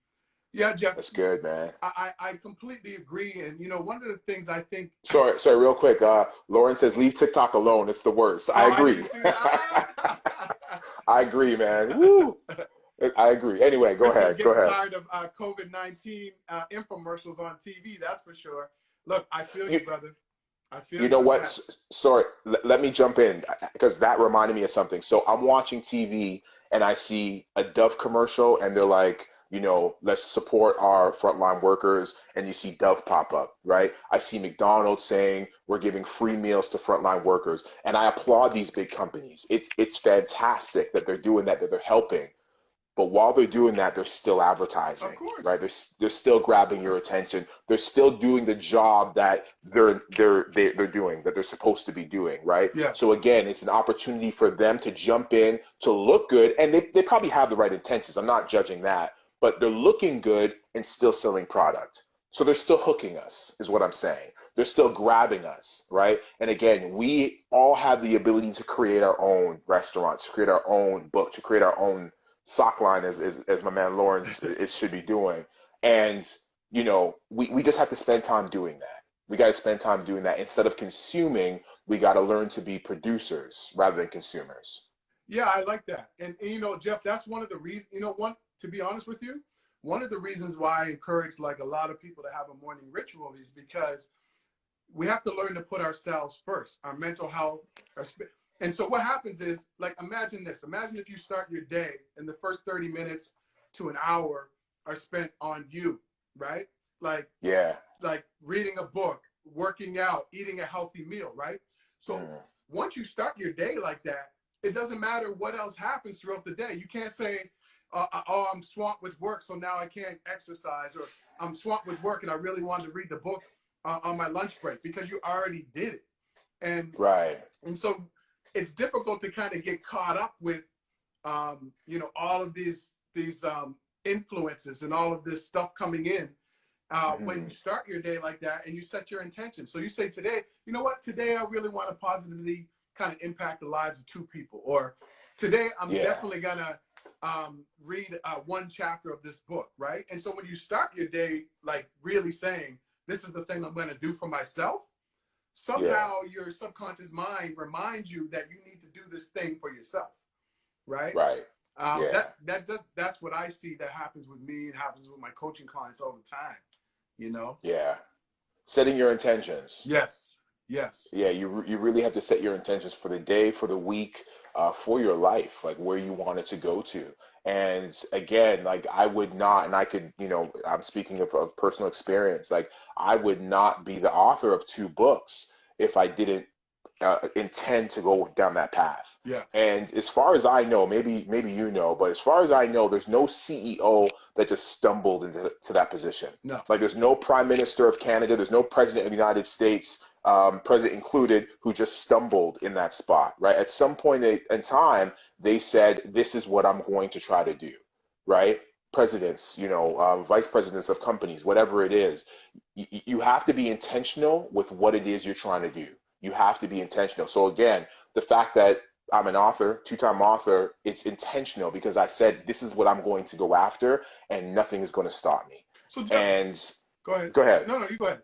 yeah, Jeff, That's good, man. I completely agree. And, one of the things I think, Sorry, real quick. Lauren says, leave TikTok alone. It's the worst. I oh, I agree. didn't see that. I agree, man. Woo. I agree. Anyway, go Chris said, ahead. Go getting ahead. tired of COVID-19 infomercials on TV. That's for sure. Look, I feel you, You, brother. I feel you you know on what? that. Sorry, let me jump in because that reminded me of something. So I'm watching TV and I see a Dove commercial and they're like, let's support our frontline workers. And you see Dove pop up, right? I see McDonald's saying we're giving free meals to frontline workers. And I applaud these big companies. It's fantastic that they're doing that they're helping. But while they're doing that, they're still Of advertising, right? course. They're still Of grabbing your course. attention. They're still doing the job that they're doing, that they're supposed to be doing, right? Yeah. So again, it's an opportunity for them to jump in, to look good, and they probably have the right intentions. I'm not judging that, but they're looking good and still selling product. So they're still hooking us, is what I'm saying. They're still grabbing us, right? And again, we all have the ability to create our own restaurant, to create our own book, to create our own sock line as my man Lawrence should be doing. And we just have to spend time doing that. We got to spend time doing that. Instead of consuming, we got to learn to be producers rather than consumers. Yeah, I like that. And Jeff, that's one of the reasons, to be honest with you, one of the reasons why I encourage like a lot of people to have a morning ritual is because we have to learn to put ourselves first, our mental health, and so what happens is, like, imagine this. Imagine if you start your day and the first 30 minutes to an hour are spent on you, right? Like, Yeah. like reading a book, working out, eating a healthy meal, right? So once you start your day like that, it doesn't matter what else happens throughout the day. You can't say, oh, I'm swamped with work, so now I can't exercise, or I'm swamped with work and I really wanted to read the book on my lunch break, because you already did it. And right. And so it's difficult to kind of get caught up with, all of these influences and all of this stuff coming in when you start your day like that and you set your intention. So you say today, you know what, today I really want to positively kind of impact the lives of 2 people. Or today I'm definitely going to read one chapter of this book, right? And so when you start your day like really saying, this is the thing I'm going to do for myself, somehow your subconscious mind reminds you that you need to do this thing for yourself, right? Right. That's what I see that happens with me and happens with my coaching clients all the time, Yeah. Setting your intentions. Yes. Yeah, you really have to set your intentions for the day, for the week, for your life, like where you want it to go to. And again, like I would not, and I could, I'm speaking of personal experience, like I would not be the author of 2 books if I didn't intend to go down that path. Yeah. And as far as I know, maybe but as far as I know, there's no CEO that just stumbled into that position. No. Like there's no Prime Minister of Canada, there's no President of the United States, President included, who just stumbled in that spot, right? At some point in time, they said, this is what I'm going to try to do, right? Presidents, vice presidents of companies, whatever it is, you have to be intentional with what it is you're trying to do. You have to be intentional. So again, the fact that I'm an author, 2-time author, it's intentional because I said, this is what I'm going to go after and nothing is going to stop me. So Jeff, and go ahead. Go ahead. No, you go ahead.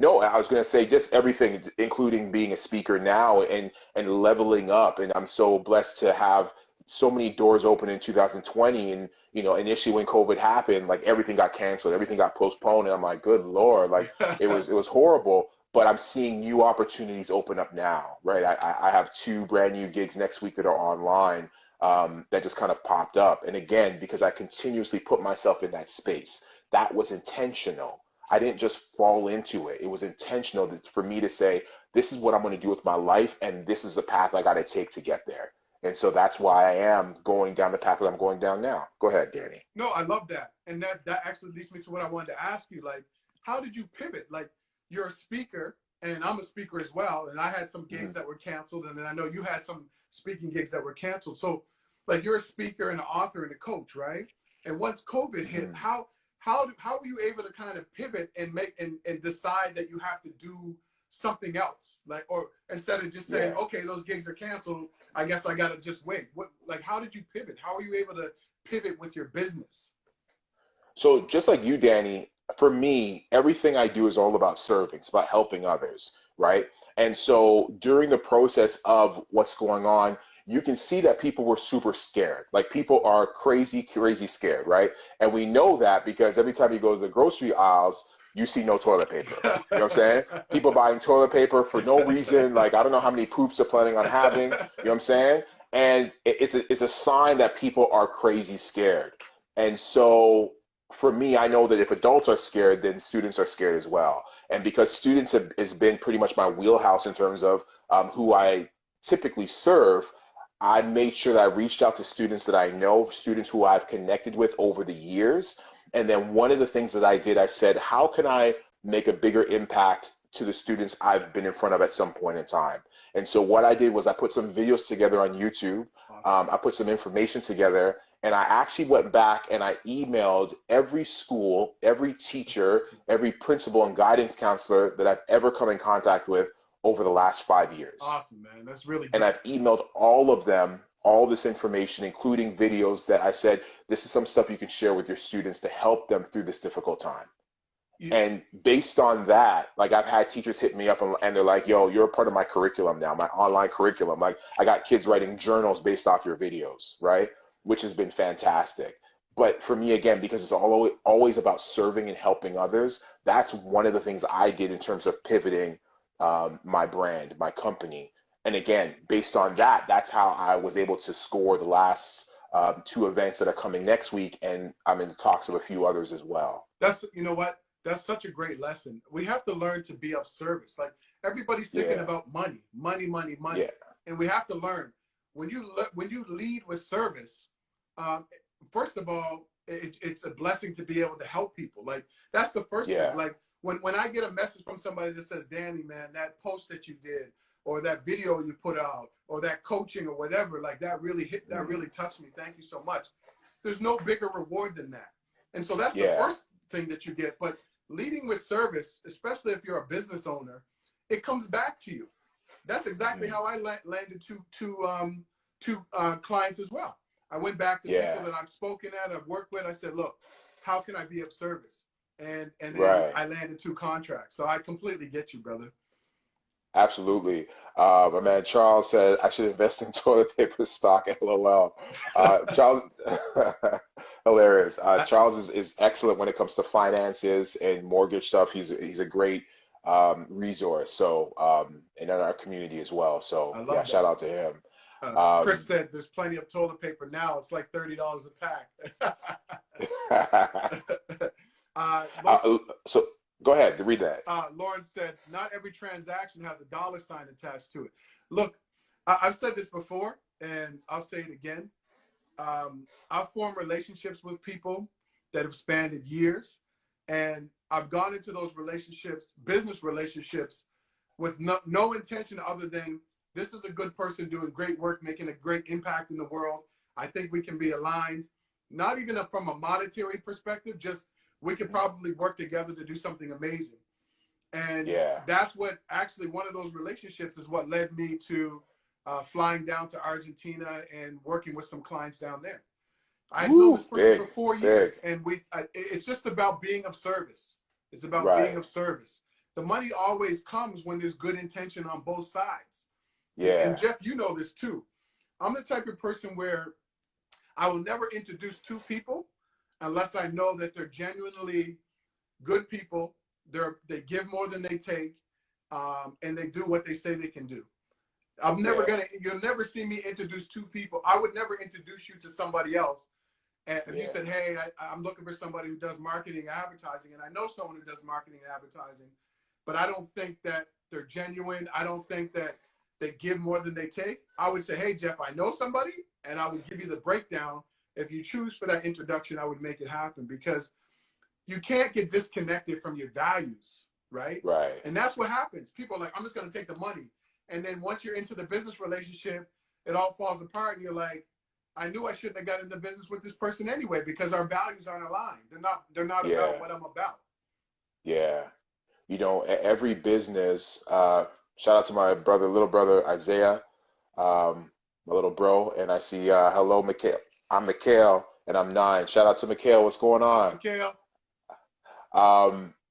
No, I was going to say just everything, including being a speaker now and leveling up. And I'm so blessed to have so many doors open in 2020. And, initially when COVID happened, like everything got canceled, everything got postponed. And I'm like, good Lord, like it was horrible. But I'm seeing new opportunities open up now, right? I have 2 brand new gigs next week that are online that just kind of popped up. And again, because I continuously put myself in that space, that was intentional. I didn't just fall into it. It was intentional for me to say, this is what I'm going to do with my life, and this is the path I got to take to get there. And so that's why I am going down the path that I'm going down now. Go ahead, Danny. No, I love that. And that actually leads me to what I wanted to ask you. Like, how did you pivot? Like, you're a speaker, and I'm a speaker as well. And I had some gigs that were canceled, and then I know you had some speaking gigs that were canceled. So, like, you're a speaker and an author and a coach, right? And once COVID hit, how were you able to kind of pivot and make and decide that you have to do something else, like, or instead of just saying, okay, those gigs are canceled, I guess I gotta just wait. How did you pivot? How were you able to pivot with your business? So just like you, Danny, for me, everything I do is all about serving. It's about helping others, right? And so during the process of what's going on, you can see that people were super scared. Like people are crazy scared, right? And we know that because every time you go to the grocery aisles, you see no toilet paper. You know what I'm saying? People buying toilet paper for no reason. Like, I don't know how many poops they're planning on having. You know what I'm saying? And it's a sign that people are crazy scared. And so for me, I know that if adults are scared, then students are scared as well. And because students has been pretty much my wheelhouse in terms of who I typically serve, I made sure that I reached out to students that I know, students who I've connected with over the years. And then one of the things that I did, I said, how can I make a bigger impact to the students I've been in front of at some point in time? And so what I did was I put some videos together on YouTube. I put some information together, and I actually went back and I emailed every school, every teacher, every principal and guidance counselor that I've ever come in contact with over the last 5 years. Awesome, man. That's really good. And I've emailed all of them all this information, including videos that I said, this is some stuff you can share with your students to help them through this difficult time. You, And based on that, like I've had teachers hit me up and they're like, yo, you're a part of my curriculum now, my online curriculum. Like I got kids writing journals based off your videos, right? Which has been fantastic. But for me, again, because it's always about serving and helping others, that's one of the things I did in terms of pivoting my brand, my company. And again, based on that, that's how I was able to score the last two events that are coming next week. And I'm in the talks of a few others as well. that's, you know what? That's such a great lesson. We have to learn to be of service. Like everybody's thinking Yeah. about money, money, money, Yeah. money, and we have to learn when you lead with service. Um, First of all, it's a blessing to be able to help people. Like that's the first thing. Yeah. Like when I get a message from somebody that says, "Danny, man, that post that you did, or that video you put out, or that coaching or whatever, like that really hit, that really touched me. Thank you so much." There's no bigger reward than that. And so that's the Yeah. first thing that you get. But leading with service, especially if you're a business owner, it comes back to you. That's exactly how I landed two clients as well. I went back to people Yeah. that I've spoken at, I've worked with. I said, look, how can I be of service? And then Right. I landed two contracts. So I completely get you, brother. Absolutely. My man Charles said I should invest in toilet paper stock. LOL. Charles, hilarious. I, Charles is excellent when it comes to finances and mortgage stuff. He's a great resource. So and in our community as well. So I yeah, love that. shout out to him. Chris Um, said there's plenty of toilet paper now. It's like $30 a pack. Look, so go ahead to read that. Lauren said, not every transaction has a dollar sign attached to it. Look, I've said this before, and I'll say it again. I've formed relationships with people that have spanned years, and I've gone into those relationships, business relationships, with no intention other than this is a good person doing great work, making a great impact in the world. I think we can be aligned, not even from a monetary perspective, just we could probably work together to do something amazing. And Yeah. that's what actually one of those relationships is what led me to flying down to Argentina and working with some clients down there. I had known this Woo, person for big, 4 years, big. and it's just about being of service. It's about being Right. of service. The money always comes when there's good intention on both sides. And Yeah. Jeff, you know this too. I'm the type of person where I will never introduce two people unless I know that they're genuinely good people. They give more than they take, and they do what they say they can do. Yeah. You'll never see me introduce two people. I would never introduce you to somebody else. And if you Yeah. said, hey, I'm looking for somebody who does marketing and advertising, and I know someone who does marketing and advertising, but I don't think that they're genuine. I don't think that they give more than they take. I would say, hey, Jeff, I know somebody, and I would give you the breakdown. If you choose for that introduction, I would make it happen because you can't get disconnected from your values, right? Right. And that's what happens. People are like, I'm just going to take the money. And then once you're into the business relationship, it all falls apart. And you're like, I knew I shouldn't have got into business with this person anyway because our values aren't aligned. They're not about Yeah. what I'm about. Yeah. Every business, shout out to my brother, little brother Isaiah, my little bro, and I see hello Mikhail. I'm Mikhail and I'm 9. Shout out to Mikhail, what's going What's up, on? Mikhail?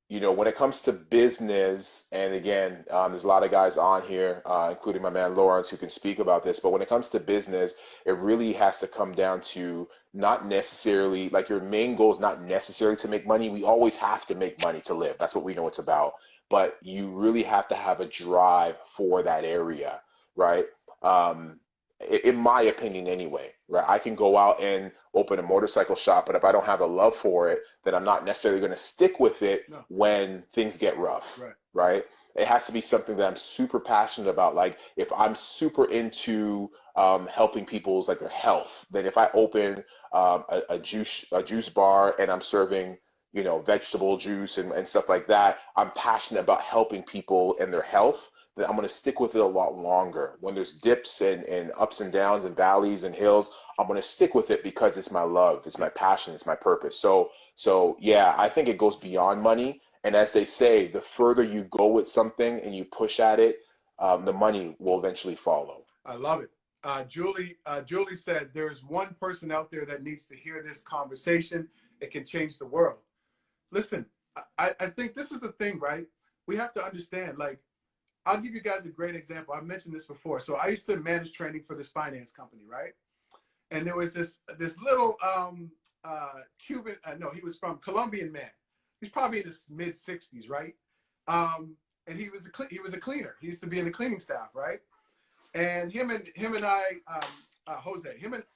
When it comes to business, and again, there's a lot of guys on here, including my man Lawrence, who can speak about this. But when it comes to business, it really has to come down to not necessarily like your main goal is not necessarily to make money. We always have to make money to live. That's what we know it's about. But you really have to have a drive for that area, right? Um, in my opinion, anyway, right? I can go out and open a motorcycle shop, but if I don't have a love for it, then I'm not necessarily going to stick with it No. when things get rough, Right. right? It has to be something that I'm super passionate about. Like if I'm super into helping people's like their health, then if I open a juice bar and I'm serving vegetable juice and stuff like that, I'm passionate about helping people and their health. Then I'm going to stick with it a lot longer. When there's dips and ups and downs and valleys and hills, I'm going to stick with it because it's my love, it's my Yes. passion, it's my purpose. So yeah, I think it goes beyond money. And as they say, the further you go with something and you push at it, the money will eventually follow. I love it. Julie said, there's one person out there that needs to hear this conversation. It can change the world. Listen, I think this is the thing, right? We have to understand, like, I'll give you guys a great example. I've mentioned this before. So I used to manage training for this finance company, right? And there was this little Cuban, no, he was from Colombian man. He's probably in his mid 60s, right? And he was a cleaner. He used to be in the cleaning staff, right? And him and I, Jose,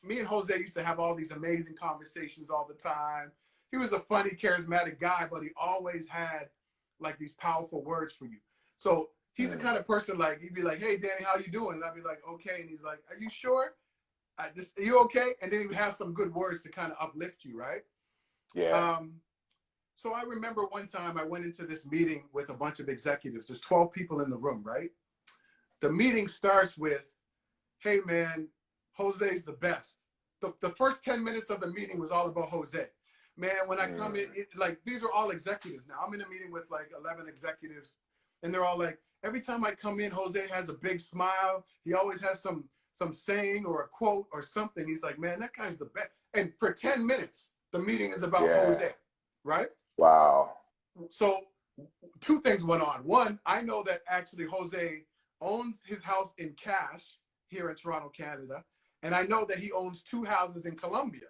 me and Jose used to have all these amazing conversations all the time. He was a funny, charismatic guy, but he always had like these powerful words for you. So he's the kind of person, like, he'd be like, "Hey, Danny, how you doing?" And I'd be like, "Okay." And he's like, "Are you sure? Are you okay?" And then he would have some good words to kind of uplift you, right? Yeah. So I remember one time I went into this meeting with a bunch of executives. There's 12 people in the room, right? The meeting starts with, "Hey, man, Jose's the best." The first 10 minutes of the meeting was all about Jose. Man, when I come in, like, these are all executives now. I'm in a meeting with like 11 executives, and they're all like, every time I come in, Jose has a big smile. He always has some saying or a quote or something. He's like, "Man, that guy's the best." And for 10 minutes, the meeting is about Jose, right? Wow. So two things went on. One, I know that actually Jose owns his house in cash here in Toronto, Canada. And I know that he owns 2 houses in Colombia.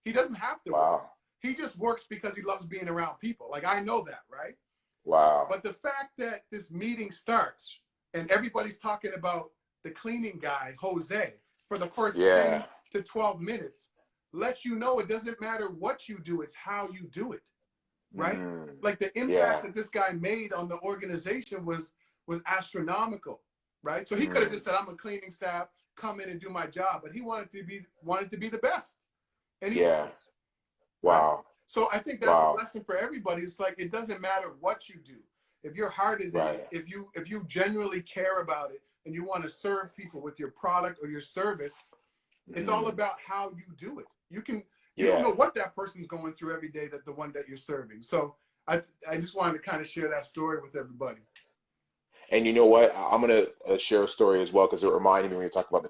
He doesn't have to work. He just works because he loves being around people. Like, I know that, right? Wow. But the fact that this meeting starts and everybody's talking about the cleaning guy, Jose, for the first 10 to 12 minutes, lets you know it doesn't matter what you do, it's how you do it, right? Like, the impact that this guy made on the organization was astronomical, right? So he could have just said, "I'm a cleaning staff, come in and do my job," but he wanted to be the best, and he was. Right? Wow. So I think that's a lesson for everybody. It's like, it doesn't matter what you do. If your heart is in it, if you genuinely care about it and you want to serve people with your product or your service, it's all about how you do it. You don't know what that person's going through every day, that the one that you're serving. So I just wanted to kind of share that story with everybody. And you know what? I'm going to share a story as well, because it reminded me when you talk about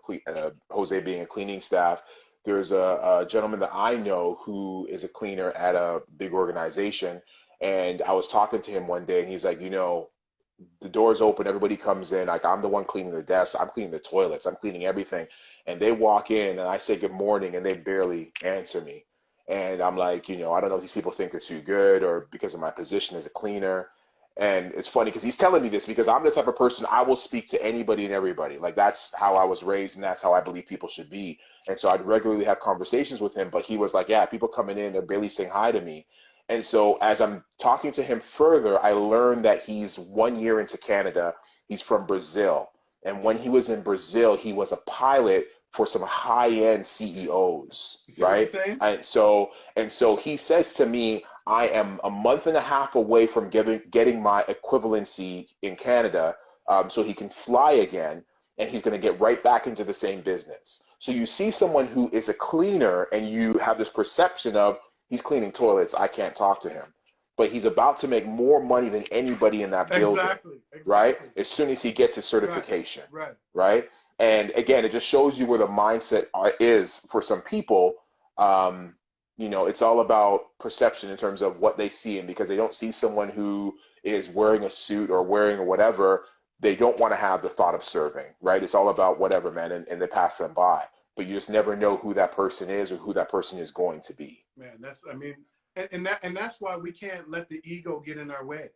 Jose being a cleaning staff. There's a gentleman that I know who is a cleaner at a big organization. And I was talking to him one day, and he's like, the doors open, everybody comes in. Like, I'm the one cleaning the desks, I'm cleaning the toilets, I'm cleaning everything. And they walk in, and I say good morning, and they barely answer me. And I'm like, I don't know if these people think they're too good or because of my position as a cleaner. And it's funny because he's telling me this, because I'm the type of person, I will speak to anybody and everybody. Like, that's how I was raised, and that's how I believe people should be. And so I'd regularly have conversations with him, but he was like, "Yeah, people coming in, they're barely saying hi to me." And so as I'm talking to him further, I learned that he's 1 year into Canada. He's from Brazil. And when he was in Brazil, he was a pilot for some high-end CEOs, You see what I'm right? saying? And so he says to me, "I am a month and a half away from getting my equivalency in Canada, so he can fly again, and he's going to get right back into the same business." So you see someone who is a cleaner, and you have this perception of, he's cleaning toilets, I can't talk to him. But he's about to make more money than anybody in that building, right? As soon as he gets his certification, right? And again, it just shows you where the mindset is for some people. It's all about perception in terms of what they see, and because they don't see someone who is wearing a suit or wearing whatever, they don't want to have the thought of serving, right? It's all about whatever, man, and they pass them by. But you just never know who that person is or who that person is going to be. Man, and that's why we can't let the ego get in our way.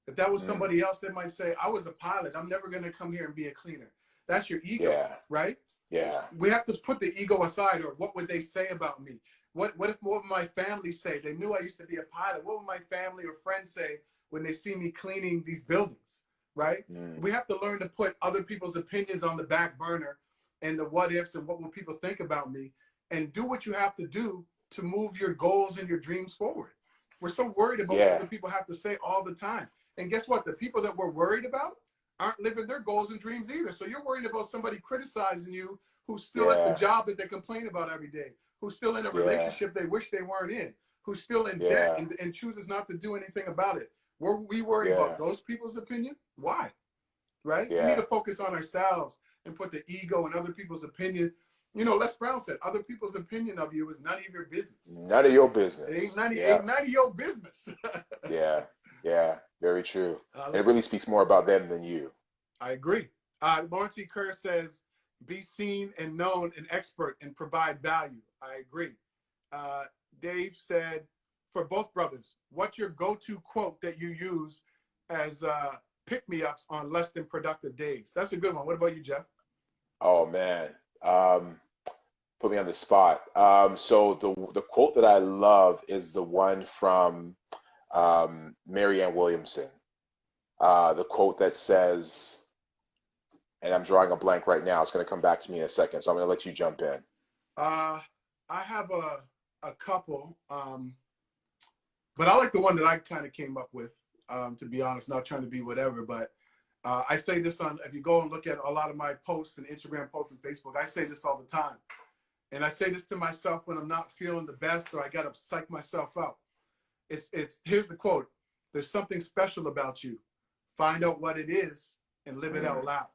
If that was somebody else, they might say, "I was a pilot, I'm never going to come here and be a cleaner." That's your ego, right? Yeah. We have to put the ego aside. Or what would they say about me? What if more of my family say? They knew I used to be a pilot. What would my family or friends say when they see me cleaning these buildings, right? We have to learn to put other people's opinions on the back burner, and the what ifs and what will people think about me, and do what you have to do to move your goals and your dreams forward. We're so worried about what other people have to say all the time. And guess what? The people that we're worried about aren't living their goals and dreams either. So you're worried about somebody criticizing you who's still at the job that they complain about every day, who's still in a relationship they wish they weren't in, who's still in debt and chooses not to do anything about it. We worry about those people's opinion? Why? Right? We need to focus on ourselves and put the ego and other people's opinion. Les Brown said, other people's opinion of you is none of your business. None of your business. It ain't none of your business. Yeah. Yeah, very true. And it Let's really speaks more about them than you. I agree. Lawrence E. Kerr says, be seen and known and expert and provide value. I agree. Uh, Dave said, for both brothers, what's your go-to quote that you use as pick-me-ups on less than productive days? That's a good one. What about you, Jeff? Oh man. Um, Put me on the spot. So the quote that I love is the one from Marianne Williamson. The quote that says, and I'm drawing a blank right now. It's going to come back to me in a second, so I'm going to let you jump in. Uh, I have a couple, but I like the one that I kind of came up with, to be honest, not trying to be whatever, but I say this on, if you go and look at a lot of my posts and Instagram posts and Facebook, I say this all the time. And I say this to myself when I'm not feeling the best or I got to psych myself out. Here's the quote. There's something special about you. Find out what it is and live it out Mm, loud.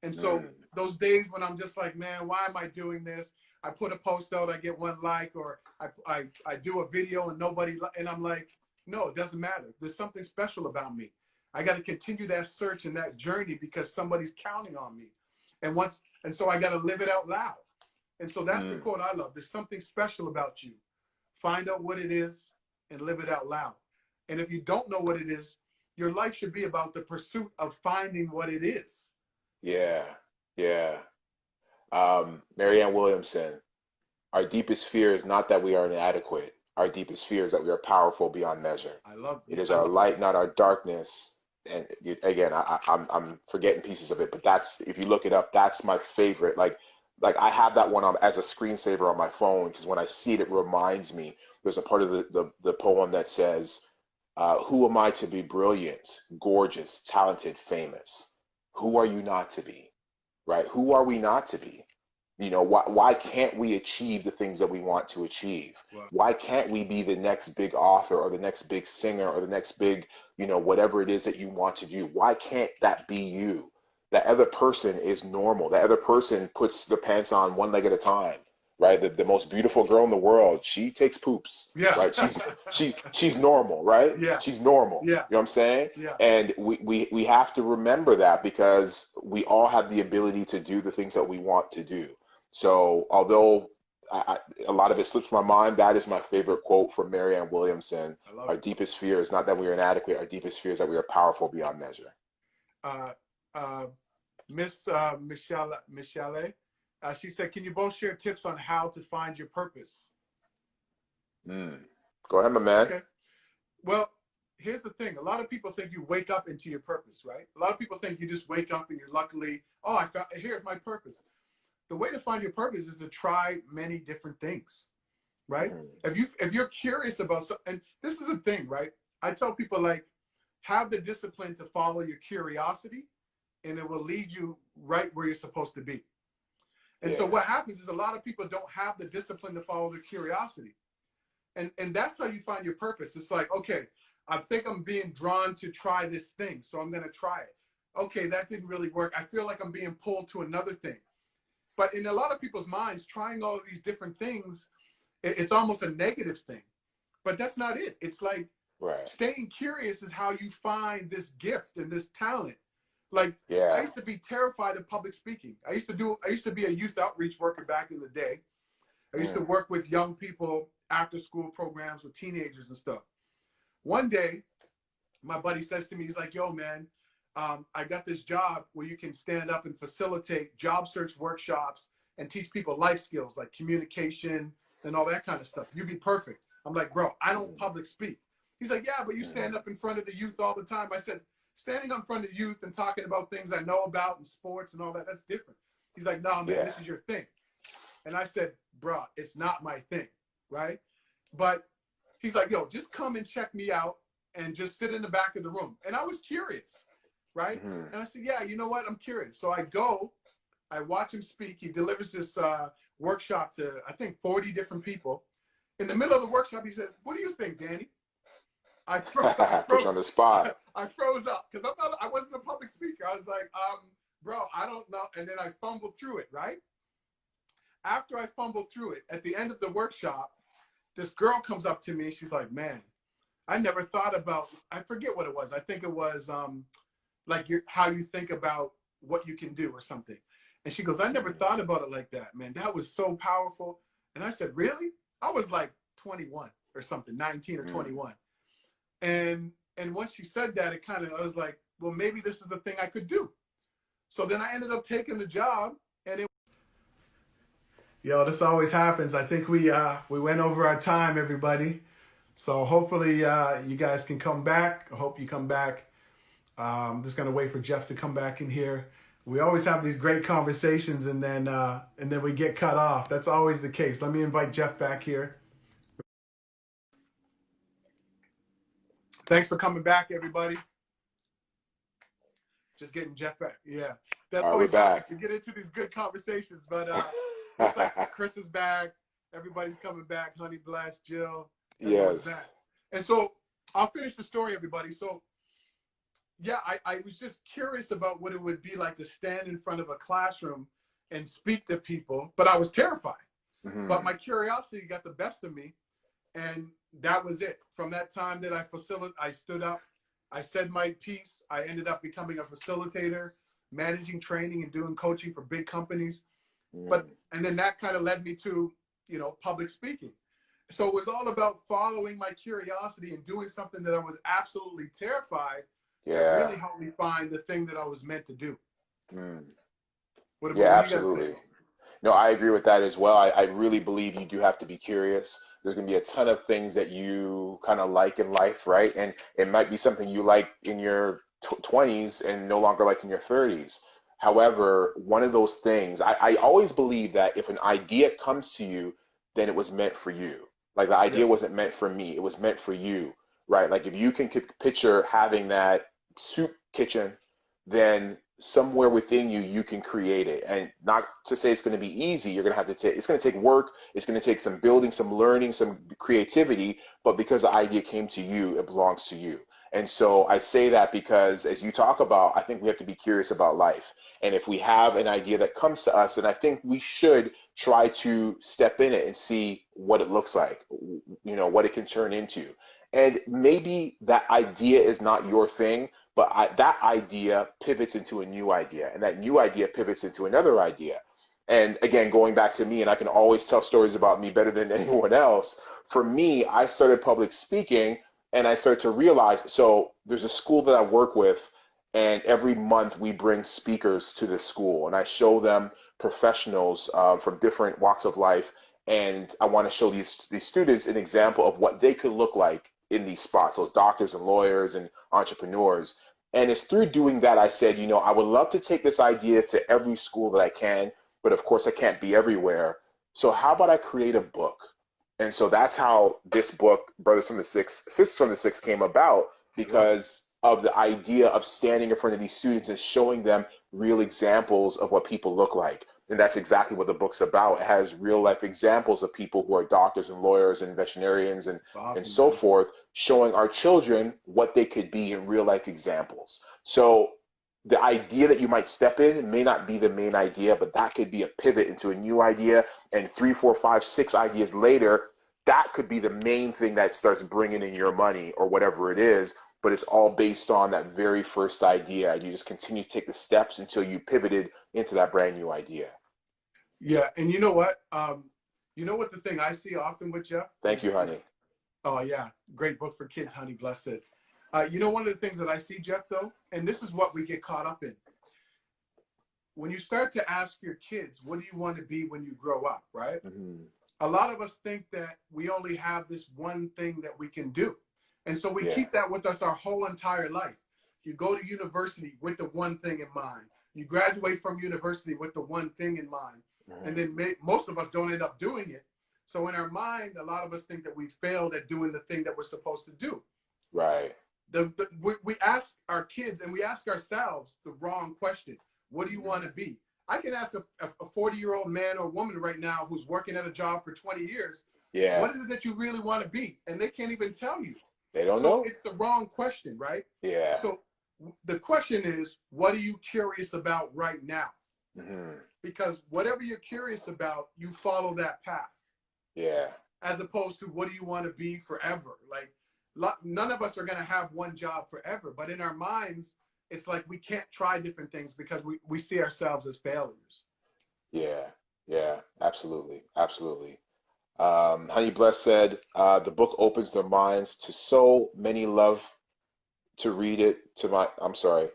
And so mm, those days when I'm just like, man, why am I doing this? I put a post out, I get one like, or I do a video and nobody, and I'm like, no, it doesn't matter. There's something special about me. I got to continue that search and that journey because somebody's counting on me. And so I got to live it out loud. And so that's the mm. quote I love. There's something special about you. Find out what it is and live it out loud. And if you don't know what it is, your life should be about the pursuit of finding what it is. Yeah, yeah. Marianne Williamson, our deepest fear is not that we are inadequate. Our deepest fear is that we are powerful beyond measure. It is I our love that. light, not our darkness. And again, I'm forgetting pieces of it, but that's, if you look it up, that's my favorite. Like I have that one on as a screensaver on my phone because when I see it, it reminds me. There's a part of the poem that says, "Who am I to be brilliant, gorgeous, talented, famous? Who are you not to be?" Right? Who are we not to be? Why can't we achieve the things that we want to achieve? Well, Why can't we be the next big author or the next big singer or the next big, whatever it is that you want to do? Why can't that be you? That other person is normal. That other person puts the pants on one leg at a time, right? The most beautiful girl in the world, she takes poops, yeah. right? She's normal, right? Yeah. She's normal. Yeah. You know what I'm saying? Yeah. And we have to remember that because we all have the ability to do the things that we want to do. So although a lot of it slips my mind, that is my favorite quote from Marianne Williamson. I love Our it. deepest fear is not that we are inadequate. Our deepest fear is that we are powerful beyond measure. Uh, uh, Miss Michelle, she said, can you both share tips on how to find your purpose? Mm. Go ahead, my man. Okay. Well, here's the thing. A lot of people think you wake up into your purpose, right? A lot of people think you just wake up and you're luckily, oh, here's my purpose. The way to find your purpose is to try many different things, right? Mm. If you're curious about something, and this is the thing, right? I tell people like, have the discipline to follow your curiosity and it will lead you right where you're supposed to be. And so Yeah. what happens is a lot of people don't have the discipline to follow their curiosity. And that's how you find your purpose. It's like, okay, I think I'm being drawn to try this thing, so I'm going to try it. Okay, that didn't really work. I feel like I'm being pulled to another thing. But in a lot of people's minds, trying all of these different things, it's almost a negative thing. But that's not it. It's like Right. staying curious is how you find this gift and this talent. Like I Yeah. used to be terrified of public speaking. I used to be a youth outreach worker back in the day. I used to Mm. work with young people after school programs with teenagers and stuff. One day, my buddy says to me, he's like, yo, man, I got this job where you can stand up and facilitate job search workshops and teach people life skills like communication and all that kind of stuff. You'd be perfect. I'm like, bro, I don't Mm. public speak. He's like, yeah, but you stand Mm. up in front of the youth all the time. I said, standing in front of the youth and talking about things I know about and sports and all that, that's different. He's like, no, man, Yeah. this is your thing. And I said, bro, it's not my thing, right? But he's like, yo, just come and check me out and just sit in the back of the room. And I was curious, right? Mm. And I said, yeah, you know what? I'm curious. So I go, I watch him speak. He delivers this workshop to, I think, 40 different people. In the middle of the workshop, he said, what do you think, Danny? I Put you on the spot. I froze up because I wasn't a public speaker. I was like, bro, I don't know. And then I fumbled through it, right? After I fumbled through it, at the end of the workshop, this girl comes up to me and she's like, man, I never thought about, I forget what it was. I think it was like how you think about what you can do or something. And she goes, I never thought about it like that, man. That was so powerful. And I said, really? I was like 21 or something, 19 or 21. And once she said that, it kind of, I was like, well, maybe this is the thing I could do. So then I ended up taking the job, and it. Yo, this always happens. I think we went over our time, everybody. So hopefully you guys can come back. I hope you come back. I'm just gonna wait for Jeff to come back in here. We always have these great conversations, and then we get cut off. That's always the case. Let me invite Jeff back here. Thanks for coming back, everybody. Just getting Jeff back. Yeah, that All right, always we're back. happens. We get into these good conversations, but looks like Chris is back. Everybody's coming back. Honey Bless, Jill. Everyone's Yes. back. And so I'll finish the story, everybody. So yeah, I was just curious about what it would be like to stand in front of a classroom and speak to people, but I was terrified. Mm-hmm. But my curiosity got the best of me, and that was it. From that time that I stood up, I said my piece. I ended up becoming a facilitator, managing training and doing coaching for big companies. And then that kind of led me to, public speaking. So it was all about following my curiosity and doing something that I was absolutely terrified. Yeah. That really helped me find the thing that I was meant to do. What Yeah, do you absolutely. guys say? No, I agree with that as well. I really believe you do have to be curious. There's going to be a ton of things that you kind of like in life, right? And it might be something you like in your 20s and no longer like in your 30s. However, one of those things, I always believe that if an idea comes to you, then it was meant for you. Like the idea Yeah. wasn't meant for me, it was meant for you, right? Like if you can picture having that soup kitchen, then somewhere within you, you can create it. And not to say it's going to be easy. You're going to have to take, it's going to take work. It's going to take some building, some learning, some creativity, but because the idea came to you, it belongs to you. And so I say that because as you talk about, I think we have to be curious about life. And if we have an idea that comes to us, then I think we should try to step in it and see what it looks like, what it can turn into. And maybe that idea is not your thing, but that idea pivots into a new idea, and that new idea pivots into another idea. And again, going back to me, and I can always tell stories about me better than anyone else. For me, I started public speaking, and I started to realize, so there's a school that I work with, and every month we bring speakers to the school, and I show them professionals from different walks of life, and I want to show these students an example of what they could look like in these spots, those doctors and lawyers and entrepreneurs. And it's through doing that I said, I would love to take this idea to every school that I can, but of course I can't be everywhere. So how about I create a book? And so that's how this book, Brothers from the Six, Sisters from the Six, came about, because of the idea of standing in front of these students and showing them real examples of what people look like. And that's exactly what the book's about. It has real life examples of people who are doctors and lawyers and veterinarians and so forth, showing our children what they could be in real life examples. So the idea that you might step in may not be the main idea, but that could be a pivot into a new idea. And 3, 4, 5, 6 ideas later, that could be the main thing that starts bringing in your money or whatever it is. But it's all based on that very first idea. You just continue to take the steps until you pivoted into that brand new idea. Yeah, and you know what? The thing I see often with Jeff? Thank you, honey. Oh yeah, great book for kids, honey, bless it. One of the things that I see, Jeff, though, and this is what we get caught up in. When you start to ask your kids, what do you want to be when you grow up, right? A lot of us think that we only have this one thing that we can do. And so we keep that with us our whole entire life. You go to university with the one thing in mind. You graduate from university with the one thing in mind. And then most of us don't end up doing it. So in our mind, a lot of us think that we failed at doing the thing that we're supposed to do. Right. We ask our kids and we ask ourselves the wrong question. What do you want to be? I can ask a 40-year-old man or woman right now who's working at a job for 20 years, what is it that you really want to be? And they can't even tell you. They don't know. It's the wrong question, right? Yeah. So the question is, what are you curious about right now? Because whatever you're curious about, you follow that path. Yeah. As opposed to what do you want to be forever? Like none of us are going to have one job forever, but in our minds, it's like we can't try different things because we see ourselves as failures. Yeah, yeah, absolutely, absolutely. Honey Bless said, the book opens their minds to so many love to read it to my, I'm sorry,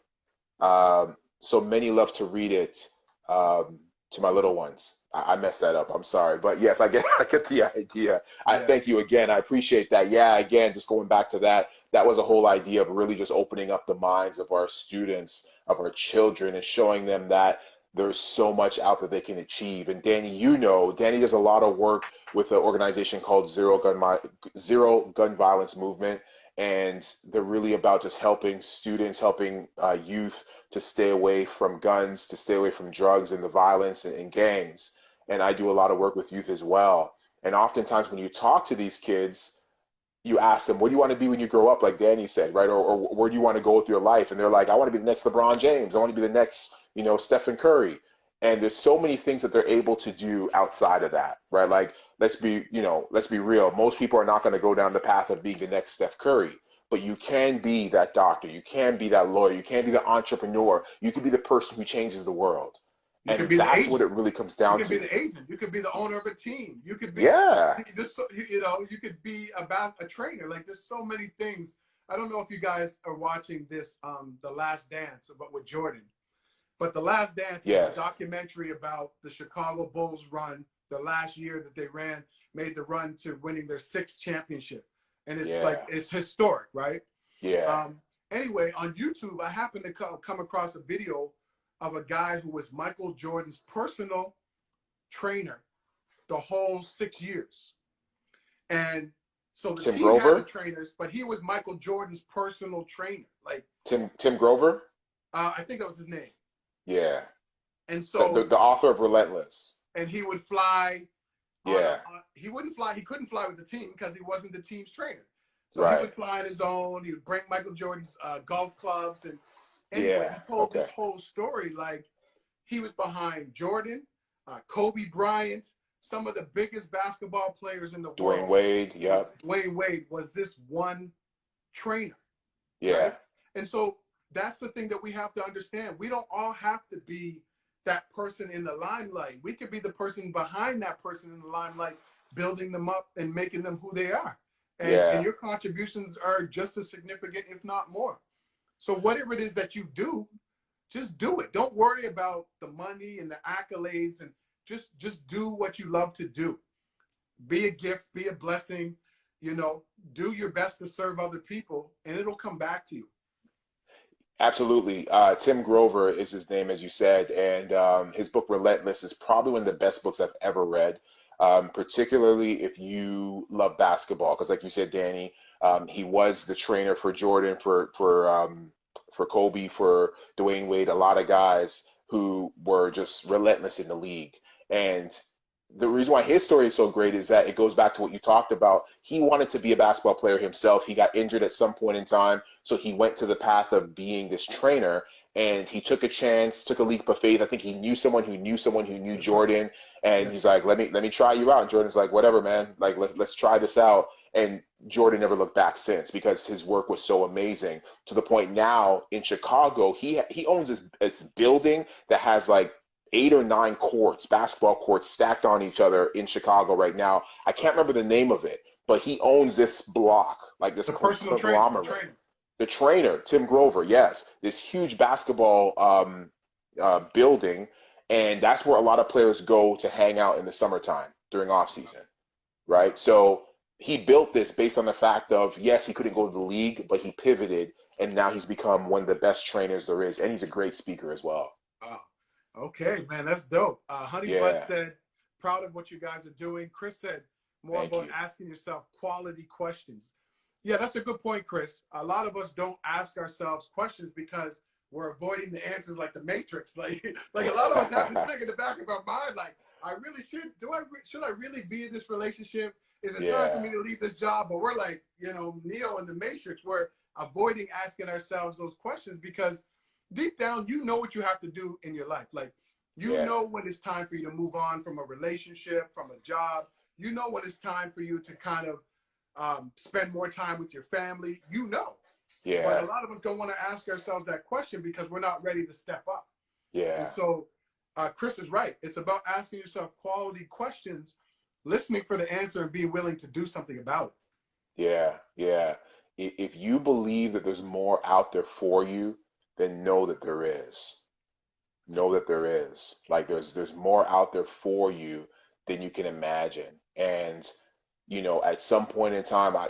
so many love to read it to my little ones. I messed that up. I'm sorry, but yes, I get I get the idea. I Yeah. thank you again. I appreciate that. Yeah, again, just going back to that, that was a whole idea of really just opening up the minds of our students, of our children, and showing them that there's so much out that they can achieve. And Danny, Danny does a lot of work with an organization called Zero Gun Violence Movement, and they're really about just helping students, helping youth to stay away from guns, to stay away from drugs and the violence and gangs. And I do a lot of work with youth as well. And oftentimes when you talk to these kids, you ask them, what do you want to be when you grow up, like Danny said, right? Or where do you want to go with your life? And they're like, I want to be the next LeBron James. I want to be the next, Stephen Curry. And there's so many things that they're able to do outside of that, right? Like, let's be real. Most people are not going to go down the path of being the next Steph Curry, but you can be that doctor. You can be that lawyer. You can be the entrepreneur. You can be the person who changes the world. You could And be the that's what agent. it really comes You down could be to. the agent. You could be the owner of a team. You could be Yeah. just, you could be about a trainer. Like there's so many things. I don't know if you guys are watching this, The Last Dance, but with Jordan. But The Last Dance is a Yes. documentary about the Chicago Bulls run, the last year that they made the run to winning their sixth championship. And it's like, Yeah. it's historic, right? Yeah. Um, anyway, on YouTube, I happened to come across a video of a guy who was Michael Jordan's personal trainer the whole 6 years. And so the Tim team had the Grover. trainers, but he was Michael Jordan's personal trainer. Like, Tim Grover. I think that was his name. Yeah. And The, so, the author of Relentless. and he would fly Yeah. he wouldn't fly, he couldn't fly with the team because he wasn't the team's trainer. So he Right. would fly on his own. He would bring Michael Jordan's golf clubs. And anyway, Yeah. he told this Okay. whole story. Like he was behind Jordan, Kobe Bryant, some of the biggest basketball players in the Dwayne world. Wade. Yep. Dwayne Wade was this one trainer, Yeah. right? And so that's the thing that we have to understand. We don't all have to be that person in the limelight. We could be the person behind that person in the limelight, building them up and making them who they are. And Yeah. your contributions are just as significant, if not more. So whatever it is that you do, just do it. Don't worry about the money and the accolades, and just do what you love to do. Be a gift, be a blessing, do your best to serve other people, and it'll come back to you. Absolutely. Tim Grover is his name, as you said, and his book Relentless is probably one of the best books I've ever read, particularly if you love basketball. Because, like you said, Danny, he was the trainer for Jordan, for Kobe, for Dwayne Wade, a lot of guys who were just relentless in the league. And the reason why his story is so great is that it goes back to what you talked about. He wanted to be a basketball player himself. He got injured at some point in time, so he went to the path of being this trainer, and he took a chance, took a leap of faith. I think he knew someone who knew someone who knew That's right. Jordan, and Yeah. he's like, let me try you out. And Jordan's like, whatever, man. Like let's try this out. And Jordan never looked back since because his work was so amazing to the point now in Chicago, he owns this building that has like 8 or 9 courts, basketball courts stacked on each other in Chicago right now. I can't remember the name of it, but he owns this block, like this The personal trainer, the conglomerate. trainer. The trainer, Tim Grover, yes, this huge basketball building, and that's where a lot of players go to hang out in the summertime during off season, Wow. right? So he built this based on the fact of yes, he couldn't go to the league, but he pivoted, and now he's become one of the best trainers there is, and he's a great speaker as well. Wow. Okay, man, that's dope. Honey Bless Yeah, said, proud of what you guys are doing. Chris said, more thank about you. asking yourself quality questions. Yeah, that's a good point, Chris. A lot of us don't ask ourselves questions because we're avoiding the answers like the Matrix. Like a lot of us have this thing in the back of our mind, like, I really should I really be in this relationship? Is it time for Yeah, me to leave this job? But we're like, Neo in the Matrix, we're avoiding asking ourselves those questions because deep down, you know what you have to do in your life. Like, you yeah, know when it's time for you to move on from a relationship, from a job. You know when it's time for you to kind of spend more time with your family, but a Yeah. lot of us don't want to ask ourselves that question because we're not ready to step up. And Yeah. so Chris is right. It's about asking yourself quality questions, listening for the answer, and being willing to do something about Yeah. Yeah. If you believe that there's more out there for you, then know that there is. Know that there is. Like there's more out there for you than you can imagine. And at some point in time, I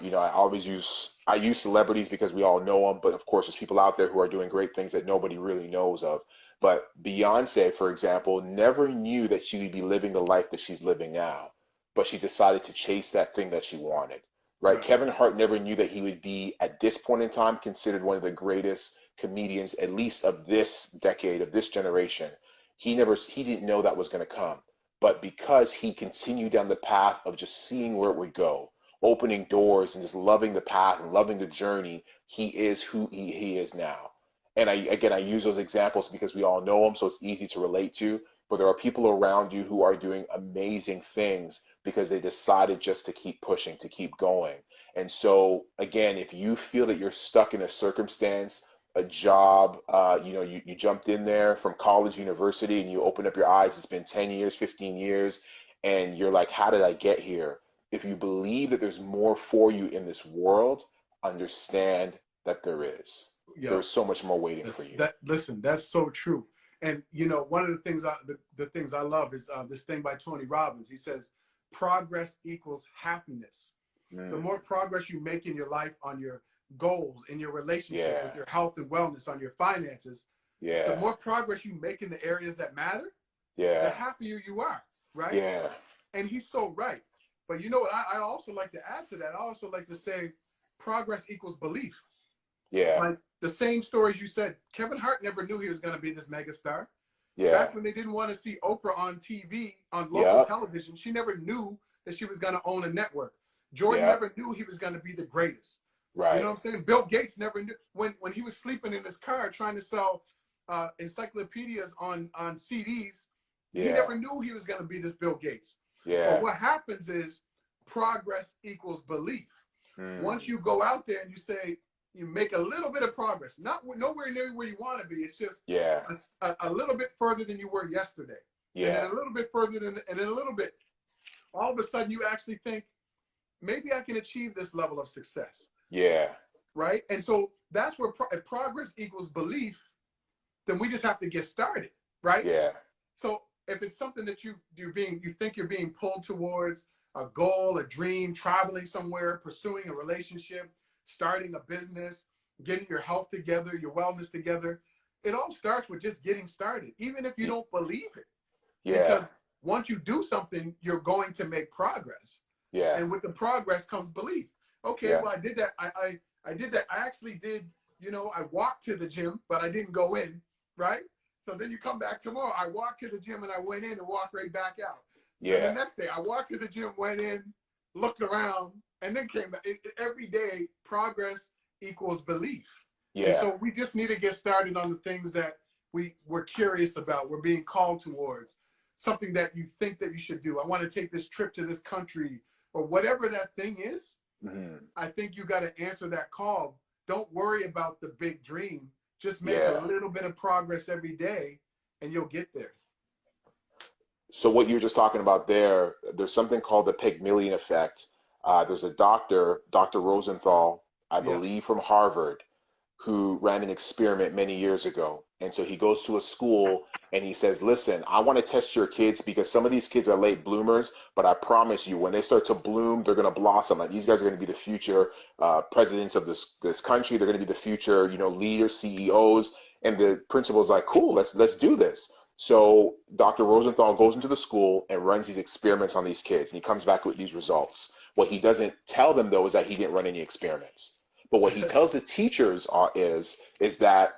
use celebrities because we all know them, but of course there's people out there who are doing great things that nobody really knows of. But Beyonce, for example, never knew that she would be living the life that she's living now, but she decided to chase that thing that she wanted. it. Right? Right. Kevin Hart never knew that he would be at this point in time considered one of the greatest comedians, at least of this decade, of this generation. He didn't know that was going to come. But because he continued down the path of just seeing where it would go, opening doors and just loving the path and loving the journey, he is who he is now. And I use those examples because we all know him, so it's easy to relate to. But there are people around you who are doing amazing things because they decided just to keep pushing, to keep going. And so, again, if you feel that you're stuck in a circumstance, a job, you jumped in there from college, university, and you open up your eyes, it's been 10 years, 15 years, and you're like, how did I get here? If you believe that there's more for you in this world, understand that there is. Yo, There's so much more waiting for you. listen, that's so true. And one of the things the things I love is this thing by Tony Robbins. He says, progress equals happiness. The Mm, more progress you make in your life on your goals, in your relationship, yeah, with your health and wellness, on your finances, the yeah, more progress you make in the areas that matter, the yeah, happier you are, right? yeah, And he's so right. But you know what? I also like to add to that. I also like to say progress equals belief. yeah, Like the same stories you said, Kevin Hart never knew he was going to be this megastar. yeah, Back when they didn't want to see Oprah on TV, on local yeah, television, she never knew that she was going to own a network. Jordan yeah, never knew he was going to be the greatest. You know right, what I'm saying? Bill Gates never knew when he was sleeping in his car trying to sell encyclopedias on CDs. He yeah, never knew he was going to be this Bill Gates. But yeah, what happens is progress equals belief. Once mm, you go out there and you say you make a little bit of progress, not nowhere near where you want to be. It's just yeah, a little bit further than you were yesterday, and then yeah, a little bit further than, and then a little bit. All of a sudden, you actually think maybe I can achieve this level of success, yeah, right? And so that's where if progress equals belief, then we just have to get started, right? yeah, So if it's something that you think you're being pulled towards, a goal, a dream, traveling somewhere, pursuing a relationship, starting a business, getting your health together, your wellness together, it all starts with just getting started, even if you y- don't believe it. yeah, Because once you do something, you're going to make progress. yeah, And with the progress comes belief. Okay, yeah, well, I did that. I did that. I actually did, I walked to the gym, but I didn't go in, right? So then you come back tomorrow. I walked to the gym and I went in and walked right back out. Then the yeah, next day, I walked to the gym, went in, looked around, and then came back. Every day, progress equals belief. And yeah. so we just need to get started on the things that we're curious about, we're being called towards, something that you think that you should do. I want to take this trip to this country, or whatever that thing is. Mhm. I think you got to answer that call. Don't worry about the big dream. Just make a Yeah. little bit of progress every day and you'll get there. So what you're just talking about there, there's something called the Pygmalion effect. There's a doctor, Dr. Rosenthal, I Yes. believe from Harvard, who ran an experiment many years ago. And so he goes to a school and he says, listen, I want to test your kids because some of these kids are late bloomers, but I promise you, when they start to bloom, they're going to blossom. Like these guys are going to be the future presidents of this country. They're going to be the future, leaders, CEOs. And the principal's like, cool, let's do this. So Dr. Rosenthal goes into the school and runs these experiments on these kids, and he comes back with these results. What he doesn't tell them though is that he didn't run any experiments. But what he tells the teachers is that,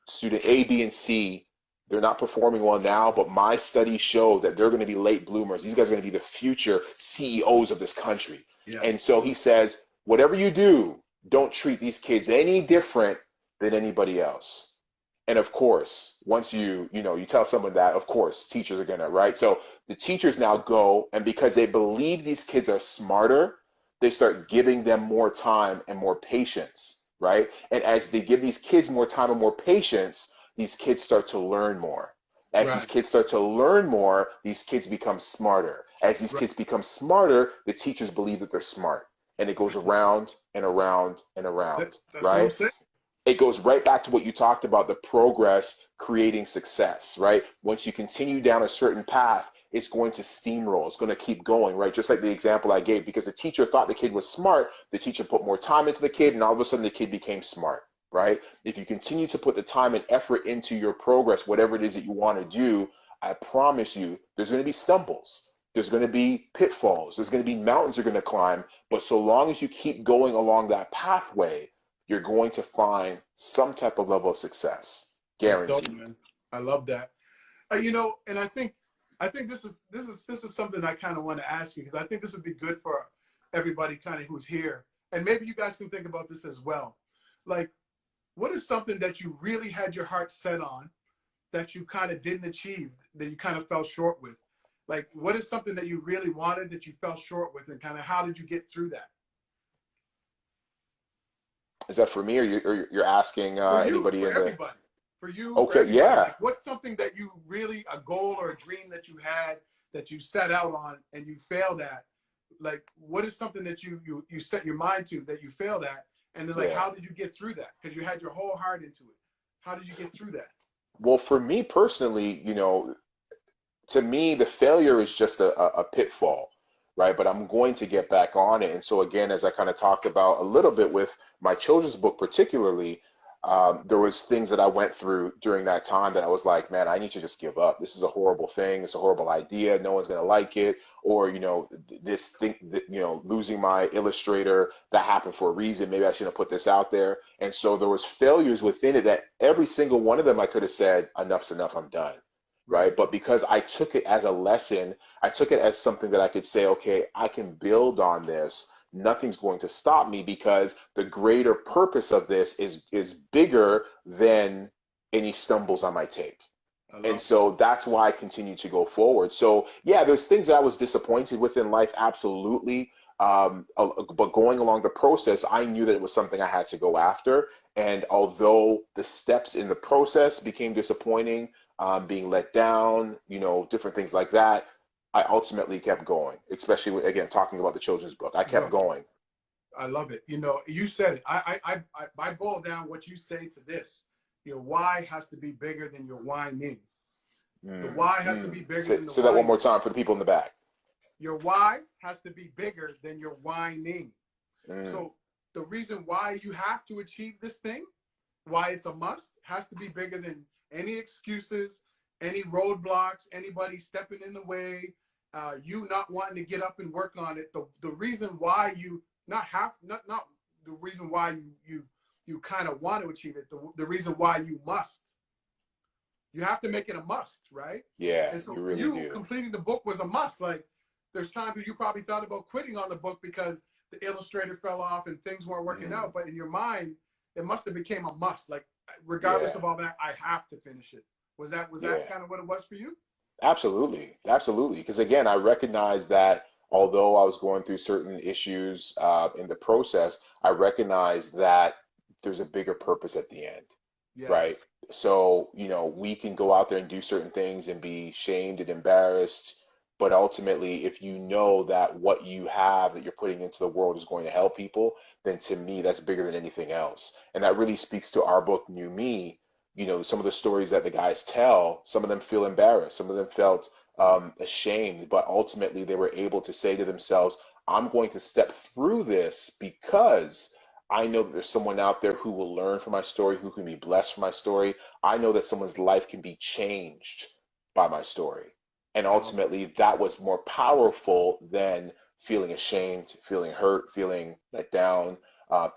student A, B, and C, they're not performing well now, but my studies show that they're going to be late bloomers. These guys are going to be the future CEOs of this country. Yeah. And so he says, whatever you do, don't treat these kids any different than anybody else. And of course, once you tell someone that, of course, teachers are going to, right? So the teachers now go, and because they believe these kids are smarter, they start giving them more time and more patience, right? And as they give these kids more time and more patience, these kids start to learn more. As these Right. kids start to learn more, these kids become smarter. As these Right. kids become smarter, the teachers believe that they're smart. And it goes around and around and around, That's what I'm right? saying. It goes right back to what you talked about, the progress creating success, right? Once you continue down a certain path, it's going to steamroll. It's going to keep going, right? Just like the example I gave, because the teacher thought the kid was smart, the teacher put more time into the kid, and all of a sudden the kid became smart, right? If you continue to put the time and effort into your progress, whatever it is that you want to do, I promise you, there's going to be stumbles. There's going to be pitfalls. There's going to be mountains you're going to climb. But so long as you keep going along that pathway, you're going to find some type of level of success, That's dope, guaranteed. man. I love that. And I think this is something I kind of want to ask you, because I think this would be good for everybody kind of who's here, and maybe you guys can think about this as well. Like, what is something that you really had your heart set on that you kind of didn't achieve, that you kind of fell short with? Like, what is something that you really wanted that you fell short with, and kind of how did you get through that? Is that for me, or you're asking For you, anybody for in the? everybody, for you, for Okay, everybody. yeah. Like, what's something that you really, a goal or a dream that you had that you set out on and you failed at? Like, what is something that you set your mind to that you failed at? And then, like, Yeah. how did you get through that? Because you had your whole heart into it. How did you get through that? Well, for me personally, to me, the failure is just a pitfall, right? But I'm going to get back on it. And so, again, as I kind of talked about a little bit with my children's book, particularly, there was things that I went through during that time that I was like, man, I need to just give up. This is a horrible thing. It's a horrible idea. No one's going to like it. Or, this thing that, losing my illustrator, that happened for a reason. Maybe I shouldn't have put this out there. And so there was failures within it that every single one of them I could have said, enough's enough, I'm done, Right. right? But because I took it as a lesson, I took it as something that I could say, okay, I can build on this. Nothing's going to stop me because the greater purpose of this is bigger than any stumbles I might take. I And love that. so that's why I continue to go forward. So yeah, there's things that I was disappointed with in life, absolutely. But going along the process, I knew that it was something I had to go after. And although the steps in the process became disappointing, being let down, different things like that, I ultimately kept going, especially again, talking about the children's book. I kept Yo, going. I love it. You said it. I boil down what you say to this. Your why has to be bigger than your why mean. The Mm, why has to be mm. bigger Say, than the say that one more whining. time for the people in the back. Your why has to be bigger than your whining. Mm, So the reason why you have to achieve this thing, why it's a must, has to be bigger than any excuses, any roadblocks, anybody stepping in the way, you not wanting to get up and work on it. The reason why you not the reason why you kind of want to achieve it. The reason why you must. You have to make it a must, right? yeah, And so you for really you, do. completing the book was a must. Like, there's times where you probably thought about quitting on the book because the illustrator fell off and things weren't working Mm, out. But in your mind, it must have became a must. Like, regardless yeah, of all that, I have to finish it. Was that yeah. kind of what it was for you? Absolutely, absolutely. Because again, I recognize that although I was going through certain issues in the process, I recognize that there's a bigger purpose at the end, right? Yes. So, we can go out there and do certain things and be shamed and embarrassed, but ultimately, if you know that what you have that you're putting into the world is going to help people, then to me, that's bigger than anything else. And that really speaks to our book, New Me. Some of the stories that the guys tell, some of them feel embarrassed, some of them felt ashamed, but ultimately they were able to say to themselves, I'm going to step through this because I know that there's someone out there who will learn from my story, who can be blessed from my story. I know that someone's life can be changed by my story. And I love ultimately, that was more powerful than feeling ashamed, feeling hurt, feeling let down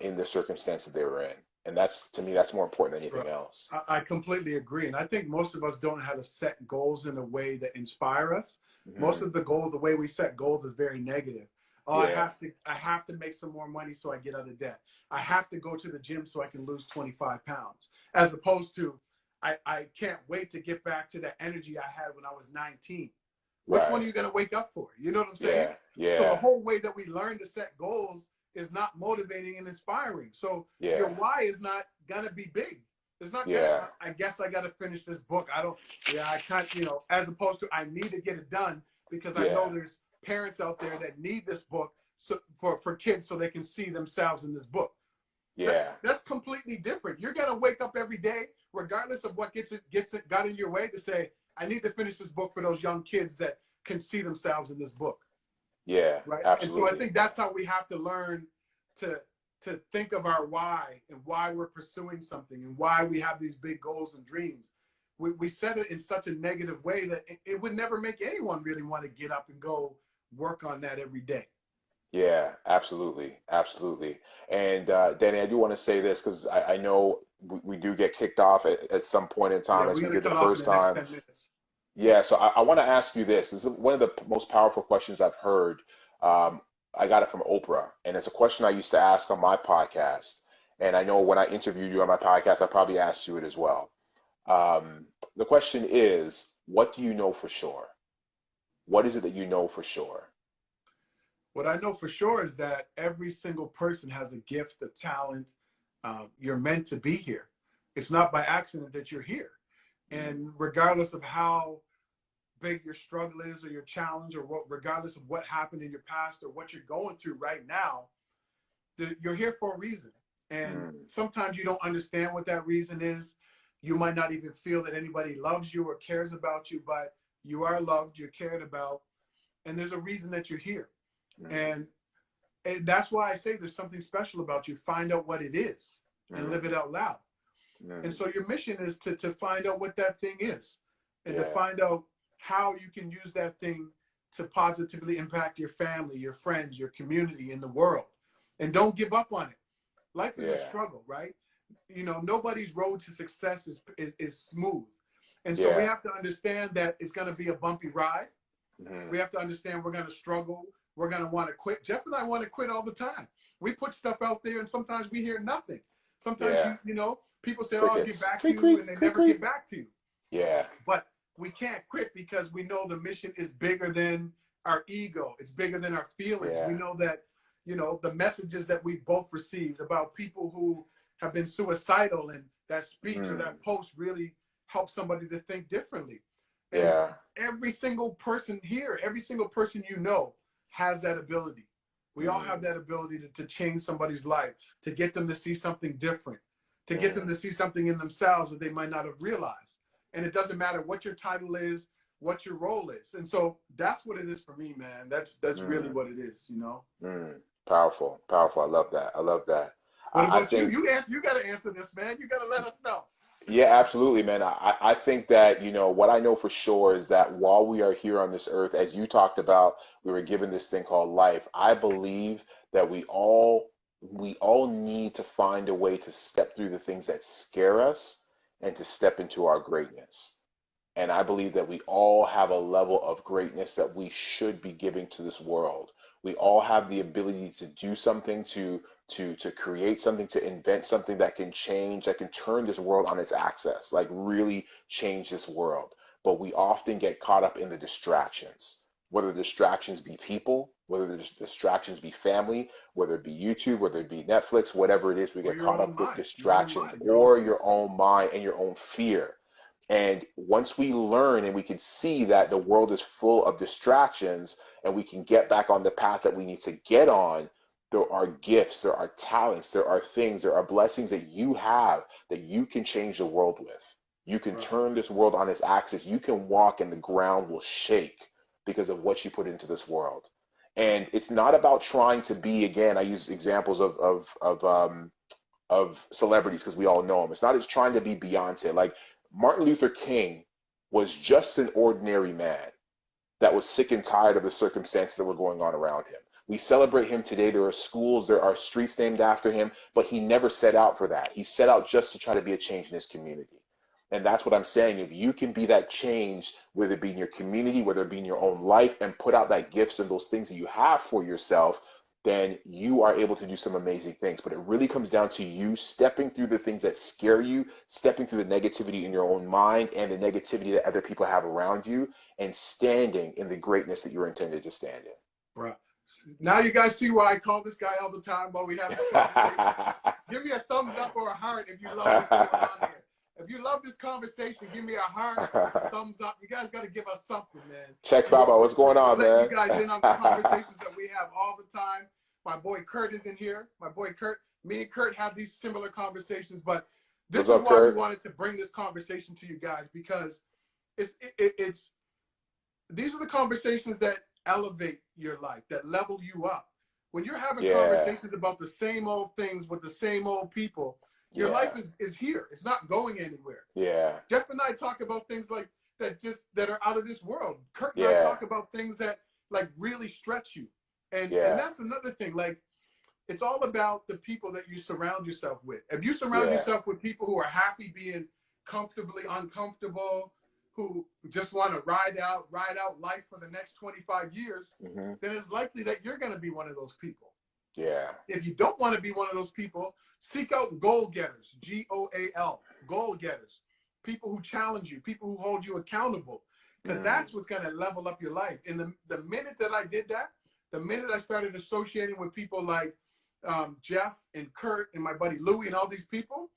in the circumstance that they were in. And that's, to me, that's more important than Bro, anything else. I completely agree. And I think most of us don't know how to set goals in a way that inspire us. Most Hmm. of the way we set goals is very negative. Oh, Yeah, I have to make some more money so I get out of debt. I have to go to the gym so I can lose 25 pounds. As opposed to, I can't wait to get back to the energy I had when I was 19. Which one are Right. you going to wake up for? You know what I'm saying? Yeah. So the Yeah. whole way that we learn to set goals is not motivating and inspiring. So your Yeah. why is not going to be big. It's not going to, Yeah. I guess I got to finish this book. I can't, as opposed to I need to get it done because I know Yeah. there's parents out there that need this book for kids so they can see themselves in this book. Yeah. That's completely different. You're gonna wake up every day, regardless of what got in your way, to say, I need to finish this book for those young kids that can see themselves in this book. Yeah. Right. And so I Absolutely. think that's how we have to learn to think of our why and why we're pursuing something and why we have these big goals and dreams. We set it in such a negative way that it would never make anyone really want to get up and go work on that every day. Yeah, absolutely, absolutely. And Danny, I do want to say this because I know we do get kicked off at some point in Yeah, time as we're we gonna did the cut off in first the next time. 10 minutes. Yeah, so I want to ask you this. This is one of the most powerful questions I've heard. Um, I got it from Oprah, and it's a question I used to ask on my podcast. And I know when I interviewed you on my podcast, I probably asked you it as well. The question is, what do you know for sure? What is it that you know for sure? What I know for sure is that every single person has a gift, a talent. You're meant to be here. It's not by accident that you're here. Mm, And regardless of how big your struggle is or your challenge or regardless of what happened in your past or what you're going through right now, you're here for a reason. And mm, sometimes you don't understand what that reason is. You might not even feel that anybody loves you or cares about you, but you are loved, you're cared about, and there's a reason that you're here. mm, And that's why I say there's something special about you. Find out what it is and live mm, it out loud. And mm. so your mission is to find out what that thing is and to Yeah, find out how you can use that thing to positively impact your family, your friends, your community, in the world. And don't give up on it. Life is a yeah, struggle, right? Nobody's road to success is smooth. And so we yeah. have to understand that it's going to be a bumpy ride. Hmm. We have to understand we're going to struggle. We're going to want to quit. Jeff and I want to quit all the time. We put stuff out there and sometimes we hear nothing. Sometimes Yeah. people say, oh, I'll get Crickets. back to Creak, you, and creak, they creak, never get creak. back to you. Yeah. But we can't quit because we know the mission is bigger than our ego. It's bigger than our feelings. We Yeah. know that, the messages that we both received about people who have been suicidal, and that speech or Mm. that post really helped somebody to think differently. And Yeah. every single person here, every single person has that ability. We all have Mm. that ability to change somebody's life, to get them to see something different, to get them Mm. to see something in themselves that they might not have realized. And it doesn't matter what your title is, what your role is. And so that's what it is for me, man. That's really Mm. what it is. Mm. Powerful. Powerful. I love that. I love that. What I about you? think, You got to answer this, man. You got to let us know. yeah, absolutely, man. I think that, what I know for sure is that while we are here on this earth, as you talked about, we were given this thing called life. I believe that we all need to find a way to step through the things that scare us and to step into our greatness. And I believe that we all have a level of greatness that we should be giving to this world. We all have the ability to do something, to create something, to invent something that can change, that can turn this world on its axis, like really change this world. But we often get caught up in the distractions, whether the distractions be people, whether the distractions be family, whether it be YouTube, whether it be Netflix, whatever it is, we Or get your caught own up with mind, your own distractions mind, your own or fear. your own mind and your own fear. And once we learn and we can see that the world is full of distractions and we can get back on the path that we need to get on, there are gifts, there are talents, there are things, there are blessings that you have that you can change the world with. You can Right. turn this world on its axis. You can walk and the ground will shake because of what you put into this world. And it's not about trying to be, again, I use examples of celebrities because we all know him. It's not as trying to be Beyonce. Like Martin Luther King was just an ordinary man that was sick and tired of the circumstances that were going on around him. We celebrate him today. There are schools, there are streets named after him, but he never set out for that. He set out just to try to be a change in his community. And that's what I'm saying. If you can be that change, whether it be in your community, whether it be in your own life, and put out that gifts and those things that you have for yourself, then you are able to do some amazing things. But it really comes down to you stepping through the things that scare you, stepping through the negativity in your own mind and the negativity that other people have around you, and standing in the greatness that you're intended to stand Bruh. Now you guys see why I call this guy all the time while we have this conversation. Give me a thumbs up or a heart if you love what's going on here. If you love this conversation, give me a heart, a in. thumbs up. You guys got to give us something, man. Check Baba, what's going We're on, letting man? you guys in on the conversations that we have all the time. My boy Kurt is in here. My boy Kurt. Me and Kurt have these similar conversations, but this What's is up, why we Kurt? wanted to bring this conversation to you guys, because it's these are the conversations that elevate your life, that level you up. When you're having Yeah, conversations about the same old things with the same old people, your life yeah, is here. It's not going anywhere. yeah, Jeff and I talk about things like that are out of this world. Kurt and I yeah, talk about things that like really stretch you. And yeah, that's another thing. Like, it's all about the people that you surround yourself with. If you surround yeah, yourself with people who are happy being comfortably uncomfortable, who just want to ride out life for the next 25 years, hmm, then it's likely that you're going to be one of those people. yeah, If you don't want to be one of those people, seek out goal getters, GOAL, goal getters, people who challenge you, people who hold you accountable, because mm, that's what's going to level up your life. And the minute that I did that, the minute I started associating with people like Jeff and Kurt and my buddy Louie and all these people,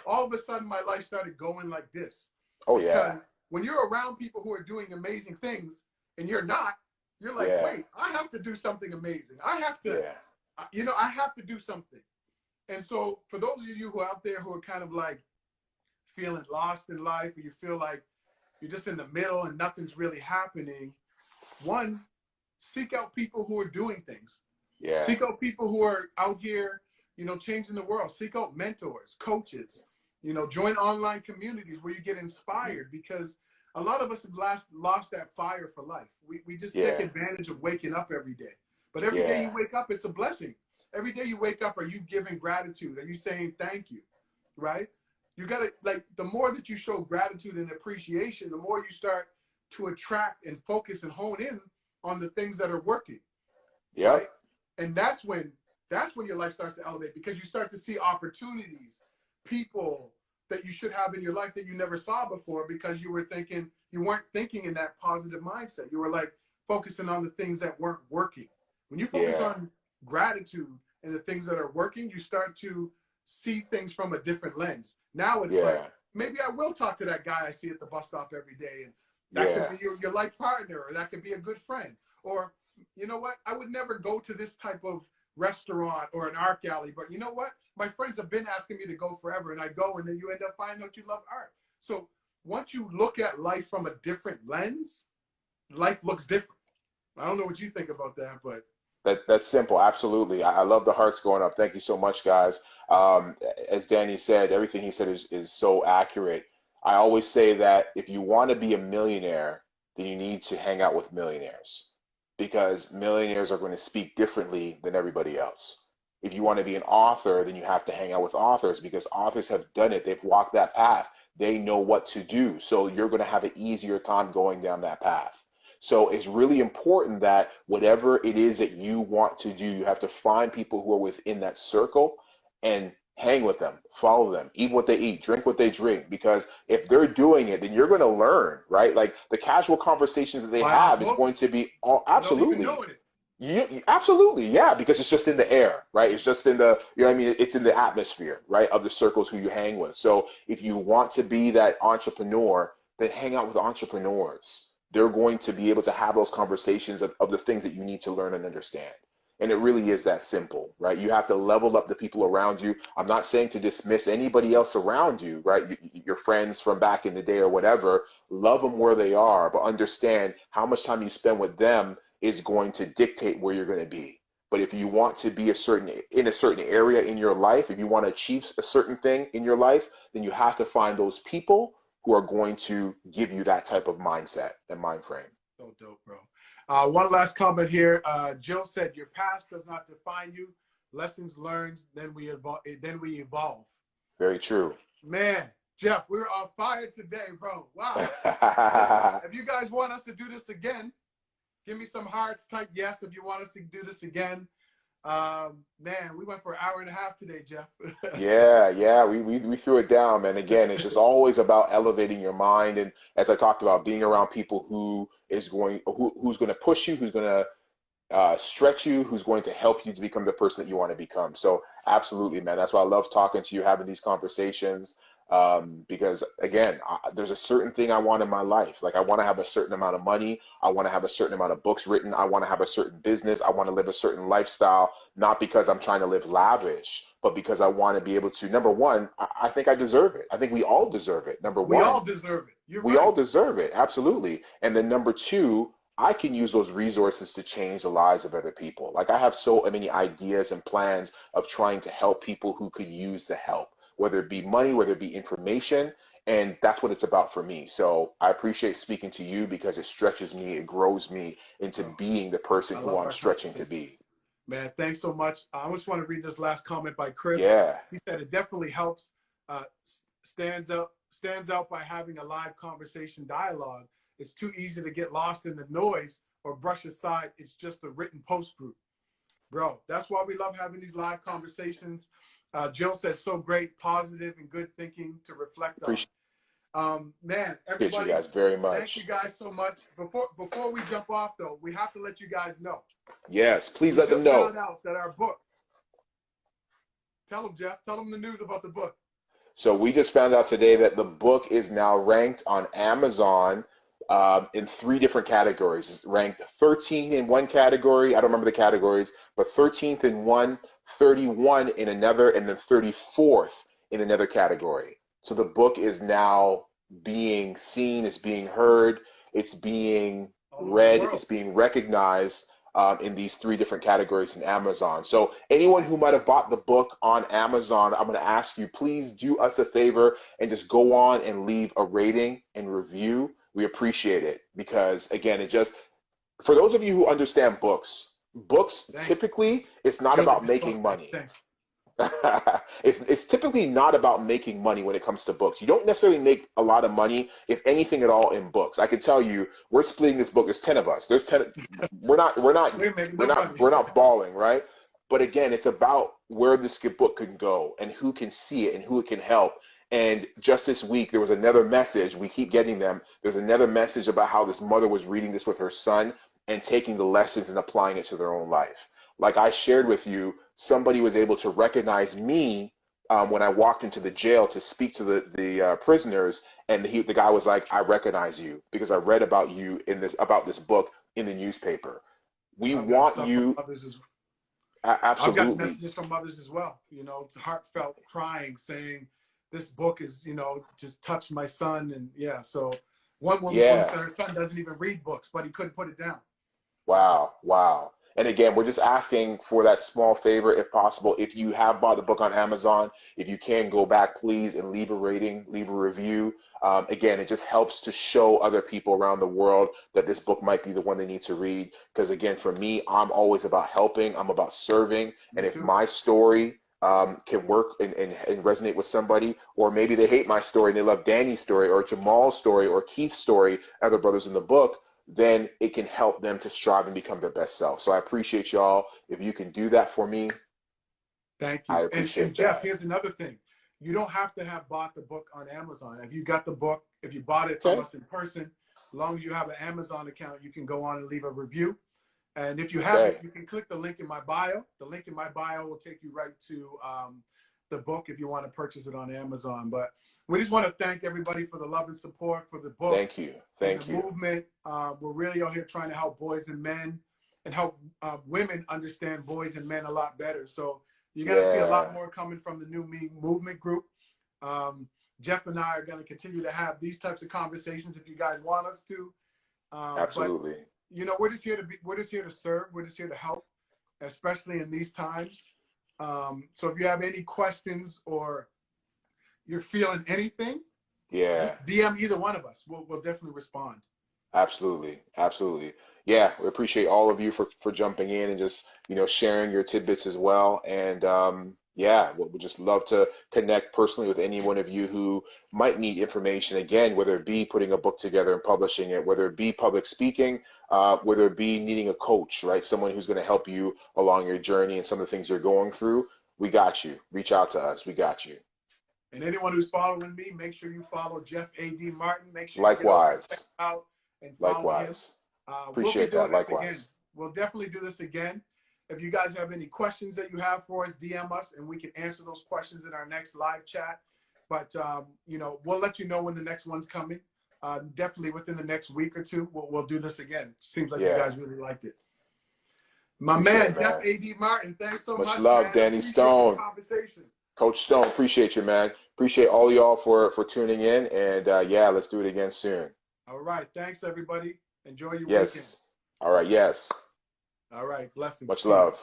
all of a sudden my life started going like this. oh yeah, Because when you're around people who are doing amazing things and you're not, you're like, yeah, wait, I have to do something amazing. I have to, yeah, I have to do something. And so for those of you who are out there who are kind of like feeling lost in life, or you feel like you're just in the middle and nothing's really happening, one, seek out people who are doing things. yeah, Seek out people who are out here, changing the world. Seek out mentors, coaches, join online communities where you get inspired, because a lot of us have lost that fire for life. We just take yeah, advantage of waking up every day. But every day yeah, you wake up, it's a blessing. Every day you wake up, are you giving gratitude? Are you saying thank you? Right? You got to, like, the more that you show gratitude and appreciation, the more you start to attract and focus and hone in on the things that are working, right? yep, And that's when your life starts to elevate, because you start to see opportunities, people that you should have in your life that you never saw before, because you weren't thinking in that positive mindset. You were like focusing on the things that weren't working. When you focus yeah, on gratitude and the things that are working, you start to see things from a different lens. Now it's like, yeah, maybe I will talk to that guy I see at the bus stop every day, and that could yeah, be your life partner, or that could be a good friend. Or, you know what? I would never go to this type of restaurant or an art gallery, but you know what? My friends have been asking me to go forever, and I go, and then you end up finding out you love art. So once you look at life from a different lens, life looks different. I don't know what you think about that, but that's simple. Absolutely. I love the hearts going up. Thank you so much, guys. As Danny said, everything he said is so accurate. I always say that if you want to be a millionaire, then you need to hang out with millionaires, because millionaires are going to speak differently than everybody else. If you want to be an author, then you have to hang out with authors, because authors have done it. They've walked that path. They know what to do. So you're going to have an easier time going down that path. So it's really important that whatever it is that you want to do, you have to find people who are within that circle and hang with them, follow them, eat what they eat, drink what they drink. Because if they're doing it, then you're going to learn, right? Like the casual conversations that they by have is going to osmosis, be all without even absolutely. knowing it. Absolutely, yeah, because it's just in the air, right? It's just in the, you know what I mean? It's in the atmosphere, right, of the circles who you hang with. So if you want to be that entrepreneur, then hang out with entrepreneurs. They're going to be able to have those conversations of the things that you need to learn and understand. And it really is that simple, right? You have to level up the people around you. I'm not saying to dismiss anybody else around you, right? Your friends from back in the day or whatever, love them where they are, but understand how much time you spend with them is going to dictate where you're going to be. But if you want to be in a certain area in your life, if you want to achieve a certain thing in your life, then you have to find those people who are going to give you that type of mindset and mind frame. So dope, bro. One last comment here. Jill said, "Your past does not define you. Lessons learned, then we evolve. Then we evolve." Very true. Man, Jeff, we're on fire today, bro. Wow. Listen, if you guys want us to do this again, give me some hearts. Type yes if you want us to do this again. Man, we went for an hour and a half today, Jeff. Yeah, we threw it down, man. Again, it's just always about elevating your mind, and as I talked about, being around people who's going to push you, who's going to stretch you, who's going to help you to become the person that you want to become. So absolutely, man. That's why I love talking to you, having these conversations. Because again, there's a certain thing I want in my life. Like I want to have a certain amount of money. I want to have a certain amount of books written. I want to have a certain business. I want to live a certain lifestyle, not because I'm trying to live lavish, but because I want to be able to, number one, I think I deserve it. I think we all deserve it. Number We one, all deserve it. You're we all right. deserve it, absolutely. And then number two, I can use those resources to change the lives of other people. Like I have so many ideas and plans of trying to help people who could use the help, whether it be money, whether it be information. And that's what it's about for me. So I appreciate speaking to you because it stretches me, it grows me into Bro, being the person I who love I'm our stretching to conversations. be. Man, thanks so much. I just want to read this last comment by Chris. Yeah, He said it definitely helps, stands out by having a live conversation dialogue. It's too easy to get lost in the noise or brush aside. It's just a written post group. Bro, that's why we love having these live conversations. Jill said so great, positive and good thinking to reflect on. appreciate Man, you everybody, guys very thank you much. guys so much. Before we jump off though, we have to let you guys know. Yes, please We let them just know. found out that our book, tell them, Jeff, tell them the news about the book. So we just found out today that the book is now ranked on Amazon in three different categories. It's ranked 13 in one category. I don't remember the categories, but 13th in one, 31 in another, and then 34th in another category. So the book is now being seen, it's being heard, it's being All over the read, world. it's being recognized in these three different categories in Amazon. So anyone who might have bought the book on Amazon, I'm going to ask you, please do us a favor and just go on and leave a rating and review. We appreciate it because again, it just, for those of you who understand books, books Thanks. typically, it's not Jill, they about just close making back. money. Thanks. It's typically not about making money when it comes to books. You don't necessarily make a lot of money, if anything at all, in books. I can tell you, we're splitting this book. There's 10 of us. There's 10. We're making no money. We're not balling, right? But again, it's about where this book can go and who can see it and who it can help. And just this week, there was another message. We keep getting them. There's another message about how this mother was reading this with her son and taking the lessons and applying it to their own life. Like I shared with you, somebody was able to recognize me when I walked into the jail to speak to the prisoners, and the guy was like, "I recognize you because I read about you in this about this book in the newspaper." We I've gotten want stuff from you others as I've gotten absolutely, messages from others as well. It's heartfelt crying, saying this book is, just touched my son, and yeah. So one woman yeah. said her son doesn't even read books, but he couldn't put it down. Wow, wow. And again, we're just asking for that small favor if possible. If you have bought the book on Amazon, if you can go back, please, and leave a rating, leave a review. Again, it just helps to show other people around the world that this book might be the one they need to read. Because again, for me, I'm always about helping, I'm about serving. Me And if too. my story can work and resonate with somebody, or maybe they hate my story and they love Danny's story or Jamal's story or Keith's story, other brothers in the book, then it can help them to strive and become their best self. So I appreciate y'all. If you can do that for me, Thank I you. And appreciate Jeff, that. here's another thing. You don't have to have bought the book on Amazon. If you got the book, if you bought it from Okay. us in person, as long as you have an Amazon account, you can go on and leave a review. And if you haven't, Okay. you can click the link in my bio. The link in my bio will take you right to the book if you want to purchase it on Amazon. But we just want to thank everybody for the love and support for the book Thank you. and the Thank you. movement. We're really out here trying to help boys and men and help women understand boys and men a lot better. So you're going to see a lot Yeah, more coming from the New Me Movement group. Um, Jeff and I are going to continue to have these types of conversations if you guys want us to. But absolutely. we're just here to serve. We're just here to help, especially in these times. So if you have any questions or you're feeling anything, Yeah, just DM either one of us. We'll definitely respond. absolutely. Absolutely. Yeah, we appreciate all of you for jumping in and just, sharing your tidbits as well. And Yeah, well, we'd just love to connect personally with any one of you who might need information. Again, whether it be putting a book together and publishing it, whether it be public speaking, whether it be needing a coach, right? Someone who's going to help you along your journey and some of the things you're going through. We got you. Reach out to us. We got you. And anyone who's following me, make sure you follow Jeff A.D. Martin. Make sure you get over and check Likewise. him out and follow him. Likewise. We'll be Appreciate doing that. this again. Likewise. We'll definitely do this again. If you guys have any questions that you have for us, DM us and we can answer those questions in our next live chat. But, you know, we'll let you know when the next one's coming. Definitely within the next week or two, we'll do this again. Seems like you Yeah. guys really liked it. My Appreciate man, it, Jeff man. A.D. Martin, thanks so Much much, love, man. Danny Appreciate this Stone. conversation. Coach Stone, appreciate you, man. Appreciate all y'all for tuning in. And yeah, let's do it again soon. All right. Thanks, everybody. Enjoy your weekend. Yes. All right. Yes. All right. Blessings. Much Peace. love.